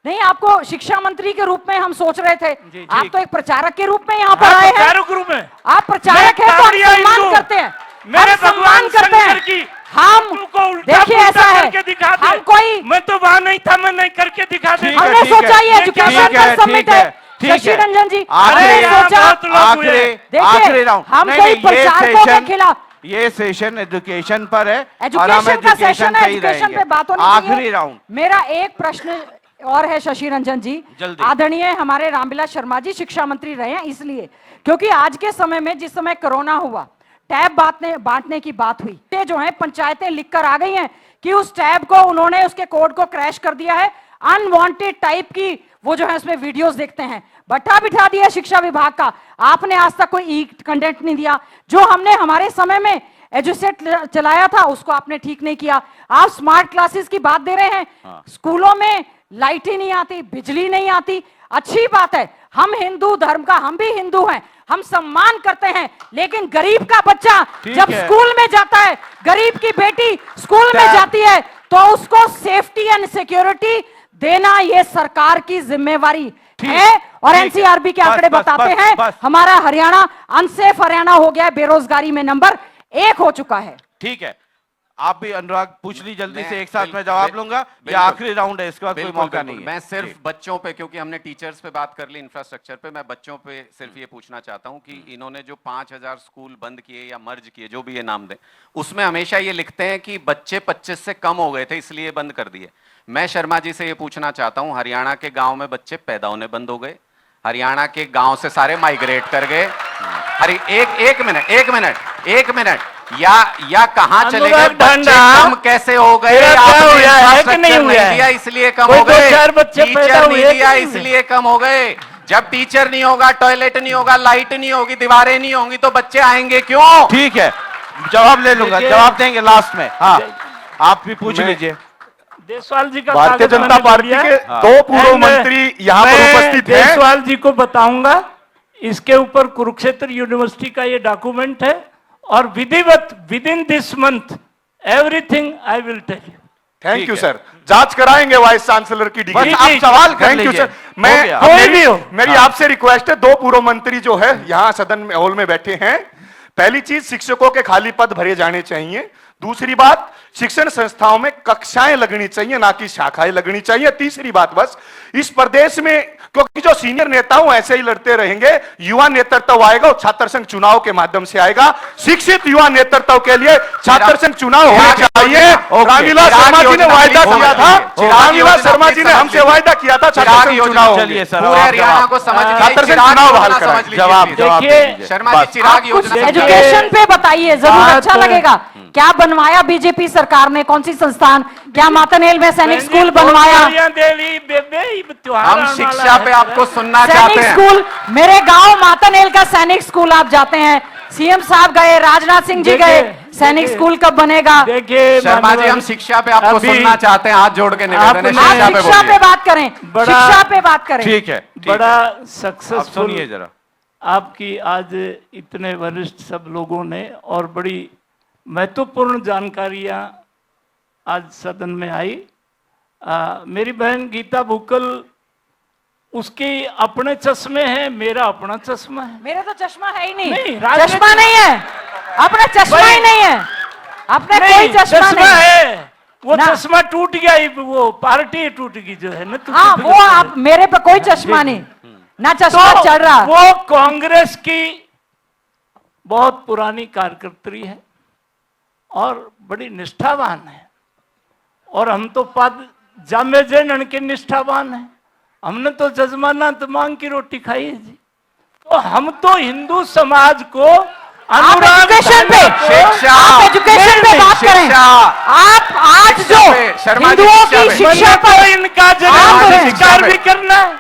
नहीं, आपको शिक्षा मंत्री के रूप में हम सोच रहे थे, जी, आप ठीक। तो एक प्रचारक के रूप में यहाँ पर आए हैं। चारों ग्रुप में आप प्रचारक मैं हैं तो आप कावड़िया सम्मान हिंदू। करते हैं, मेरे आप सम्मान भगवान करते शंकर हैं। की हम तुमको उल्टा देखिए पुल्टा ऐसा है, करके दिखा दे। हम कोई मैं तो वहां नहीं था, मैं नहीं करके दिखा दे। ठीक है, हमने ठीक है, सोचा ये ये एजुकेशन क्या पर सबमिट है। शशि रंजन जी, हमने अरे यार, सोचा बहुत लोग हुए। आखिरी देखिए, राउंड हम कोई प्रचारकों के खिलाफ, ये सेशन एजुकेशन पर है और हम एजुकेशन का सेशन है, पे ही एजुकेशन रहेंगे। पे बात होनी चाहिए। आखिरी राउंड मेरा एक प्रश्न और है शशि रंजन जी, जल्दी। आदरणीय हमारे रामविलास शर्मा जी शिक्षा मंत्री रहे हैं, इसलिए क्योंकि आज के समय में जिस समय कोरोना हुआ, टैब बांटने की बात हुई, ये जो है पंचायतें लिखकर आ गई हैं कि उस टैब को उन्होंने उसके कोड को क्रैश कर दिया है, अनवांटेड टाइप की वो जो है उसमें वीडियोस देखते हैं, बट्टा बिठा दिया शिक्षा विभाग का। आपने आज तक कोई ई कंटेंट नहीं दिया। जो हमने हमारे समय में एजुसेट चलाया था उसको आपने ठीक नहीं किया। आप स्मार्ट क्लासेस की बात दे रहे हैं, स्कूलों में लाइट ही नहीं आती, बिजली नहीं आती। अच्छी बात है, हम हिंदू धर्म का, हम भी हिंदू हैं, हम सम्मान करते हैं, लेकिन गरीब का बच्चा जब है। स्कूल में जाता है, गरीब की बेटी स्कूल में जाती है, तो उसको सेफ्टी एंड सिक्योरिटी देना ये सरकार की जिम्मेवारी है। और ठीक है। एनसीआरबी के बस, आंकड़े बस, बताते बस, हैं बस। हमारा हरियाणा अनसेफ हरियाणा हो गया है, बेरोजगारी में नंबर 1 हो चुका है। ठीक है, आप भी अनुराग पूछ ली जल्दी से, एक साथ बिल- मैं जवाब बिल- लूंगा। ये बिल्कुल। आखिरी राउंड है, इसके बाद कोई बिल्कुल, मौका बिल्कुल। नहीं है। मैं सिर्फ जी। बच्चों पे, क्योंकि हमने टीचर्स पे बात कर ली, इंफ्रास्ट्रक्चर पे, मैं बच्चों पे सिर्फ ये पूछना चाहता हूँ कि इन्होंने जो 5000 स्कूल बंद किए या मर्ज किए, जो भी ये नाम दें, उसमें हमेशा ये लिखते हैं कि बच्चे 25 से कम हो गए थे इसलिए बंद कर दिए। मैं शर्मा जी से ये पूछना चाहता हूँ, हरियाणा के गाँव में बच्चे पैदा होने बंद हो गए, हरियाणा के गाँव से सारे माइग्रेट कर गए। एक मिनट, या कहाँ चले गए अनुराग बच्चे, ढांडा, कम कैसे हो गए? तेरा क्या आपने हुआ है कि इंफ्रास्ट्रक्चर नहीं हुआ है? दिया इसलिए कम कोई हो दो गए, चार बच्चे पैदा टीचर हुए नहीं कि दिया नहीं हुए? इसलिए कम हो गए। जब टीचर नहीं होगा, टॉयलेट नहीं होगा, लाइट नहीं होगी, दीवारें नहीं होंगी, तो बच्चे आएंगे क्यों? ठीक है, जवाब ले लूंगा, देखिए- जवाब देंगे लास्ट में। हाँ, आप भी पूछ लीजिए। देसवाल जी का भारतीय कागज जनता मैंने पार्टी लिया। के दो पूर्व And मंत्री यहाँ पर मैं उपस्थित हैं। देसवाल जी को बताऊंगा, इसके ऊपर कुरुक्षेत्र यूनिवर्सिटी का ये डॉक्यूमेंट है, और विधिवत within this month everything I will tell you. Thank ठीक यू है। सर, जांच कराएंगे वाइस चांसलर की बस डिग्री। आप सवाल कर थैंक यू लीजिए। सर। मैं हो गया। कोई भी हो। मेरी आपसे रिक्वेस्ट है, दो पूर्व मंत्री जो है यहाँ सदन में हॉल में बैठे हैं, पहली चीज शिक्षकों के खाली पद भरे जाने चाहिए। दूसरी बात, शिक्षण संस्थाओं में कक्षाएं लगनी चाहिए, ना कि शाखाएं लगनी चाहिए। तीसरी बात, बस इस प्रदेश में क्योंकि जो सीनियर नेता हूं ऐसे ही लड़ते रहेंगे, युवा नेतृत्व आएगा और छात्र संघ चुनाव के माध्यम से आएगा। शिक्षित युवा नेतृत्व के लिए छात्र संघ चुनाव होना चाहिए। रामविलास शर्मा जी ने वायदा किया था, रामविलास शर्मा जी ने हमसे वायदा किया था छात्र संघ चुनाव होंगे। चलिए सर, पूरे आप हरियाणा जवाब- को समझ लीजिए, छात्र संघ चिराग चुनाव योजना बहाल समझ कराएं। लीजिए जवाब प्लीज। जवाब दे देखिए, दीजिए। शर्मा जी, बस। चिराग कुछ योजना समझ लीजिए। एजुकेशन पे बताइए, जरूर बात अच्छा है। लगेगा। क्या बनवाया बीजेपी सरकार ने, कौन सी संस्थान, क्या मातनेल में सैनिक स्कूल बनवाया? हम शिक्षा पे आपको सुनना चाहते सैनिक हैं। स्कूल, मेरे गांव मातनेल का सैनिक स्कूल आप जाते हैं, सीएम साहब गए, राजनाथ सिंह जी गए, सैनिक स्कूल कब बनेगा? देखिए शर्मा जी, हम शिक्षा पे आपको सुनना चाहते हैं, हाथ जोड़ के निवेदन है, आपने- शिक्षा पे शिक्षा पे बोलिए। बात करें, बड़ा- शिक्षा पे बात करें। ठीक है, ठीक बड़ा है। आप सक्सेसफुल सुनिए जरा। आपकी आज इतने वरिष्ठ सब लोगों ने, और बड़ी महत्वपूर्ण जानकारियां आज सदन में आई। मेरी बहन गीता भुक्कल, उसके अपने चश्मे हैं, मेरा अपना चश्मा है। मेरा तो चश्मा है ही नहीं, नहीं, राजनीति- चश्मा नहीं है, अपना चश्मा भाई- ही नहीं है, अपने कोई नहीं, चश्मा नहीं है, वो ना। चश्मा टूट गया, वो पार्टी टूट गई जो है ना। तो हाँ, टूट वो गया। आप, मेरे पे कोई चश्मा नहीं, ना चश्मा तो चढ़ रहा। वो कांग्रेस की बहुत पुरानी कार्यकर्त्री है और बड़ी निष्ठावान है, और हम तो पद जामे जैन के निष्ठावान है। हमने तो जजमाना तो मांग की रोटी खाई है जी। तो हम तो हिंदू समाज को, आप एजुकेशन पे, शिक्षा- आप एजुकेशन पे बात करें। शिक्षा- आप आज जो शिक्षा पे, शर्मा जी, हिंदुओं शिक्षा की पे। शिक्षा तो पर इनका आप जन्म शिक्षा संस्कार पे। भी करना है।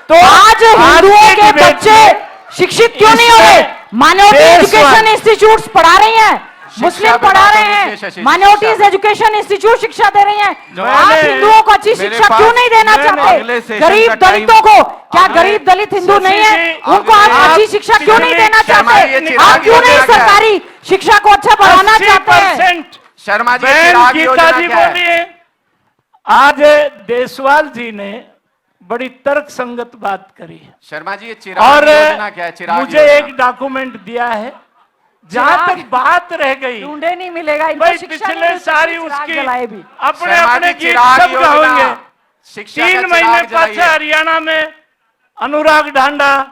तो आज हिंदुओं के के डिबेट बच्चे में शिक्षित क्यों नहीं हो रहे? इसमें माइनॉरिटी देशवाद- एजुकेशन इंस्टीट्यूट्स पढ़ा रही हैं, मुस्लिम पे पढ़ा बात रहे होनी चाहिए, हैं, शशि, माइनॉरिटीज शिक्षा पे। एजुकेशन इंस्टीट्यूट शिक्षा दे रही हैं। मैंने- आप हिंदुओं को अच्छी मेरे शिक्षा पास- क्यों नहीं देना अगले चाहते? सेशन गरीब का टाइम- दलितों को, क्या अगले- गरीब दलित हिंदू शशि नहीं है, जी, उनको आप अगले- अच्छी शिक्षा क्यों नहीं देना शर्मा जी, ये चाहते? चिराग आप क्यों नहीं योजना क्या है? सरकारी शिक्षा को अच्छा बढ़ाना चाहते हैं? 80% शर्मा जी, बहन चिराग गीता योजना जी क्या है? बोलिए। आज देसवाल जी ने बड़ी तर्क संगत बात करी है, शर्मा जी, ये चिराग और योजना क्या है? चिराग मुझे योजना। एक डॉक्यूमेंट दिया है जहां चिराग तक बात रह गई, ढूंढे नहीं मिलेगा इनको भाई शिक्षा पिछले नहीं मिलती, सारी चिराग उसकी जलाए भी। अपने शर्मा अपने जी, गीत चिराग सब योजना, गाएंगे। शिक्षा का 3 चिराग महीने पाछे जलाइए। हरियाणा में अनुराग ढांडा,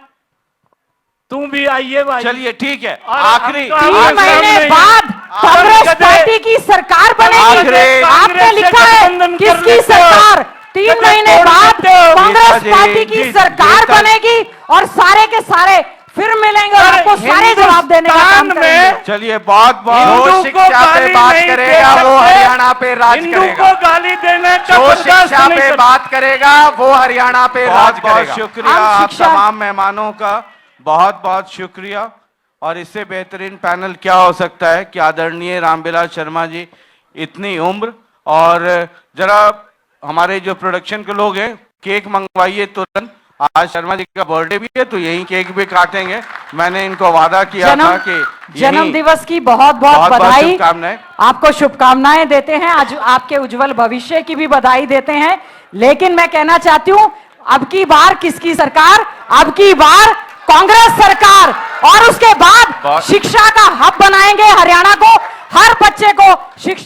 तू भी आइए भाई। चलिए ठीक है, और आखिरी हम तो 3 आखिरी महीने सामने बाद ही- कांग्रेस कदे- पार्टी की सरकार बनेगी। आखिरी- आपने लिखा है गठबंधन कर किसकी लेते हो। सरकार? 3 कदे महीने तोड़ बाद देते हो। कांग्रेस गीता जी, पार्टी की जी, सरकार गीता- बनेगी और सारे के सारे फिर मिलेंगे और आपको सारे जवाब देने का काम हिंदुस्तान करेंगे। में चलिए बहुत बहुत हिंदू हिंदू को शिक्षा पे गाली बात नहीं करेगा, दे वो सकते। हरियाणा पे राज हिंदू करेगा। को गाली देने का जो बर्दाश्त शिक्षा नहीं पे कर- बात करेगा वो हरियाणा पे राज बहुत बहुत करेगा। शुक्रिया हम आप शिक्षा- तमाम मेहमानों का, बहुत बहुत शुक्रिया। और इससे बेहतरीन पैनल क्या हो सकता है कि आदरणीय रामविलास शर्मा जी, इतनी उम्र, और जरा हमारे जो प्रोडक्शन के लोग हैं केक मंगवाइए तुरंत। आज शर्मा जी का बर्थडे भी है तो यही केक भी काटेंगे। मैंने इनको वादा किया था कि जन्म यहीं- दिवस की बहुत बहुत बहुत-बहुत बधाई। शुभकामनाएं। आपको शुभकामनाएं देते हैं, आज आपके उज्जवल भविष्य की भी बधाई देते हैं। लेकिन मैं कहना चाहती हूं, अब की बार किसकी सरकार? अब की बार कांग्रेस सरकार। और उसके बाद बहुत- शिक्षा का हब बनाएंगे हरियाणा को, हर बच्चे को शिक्षा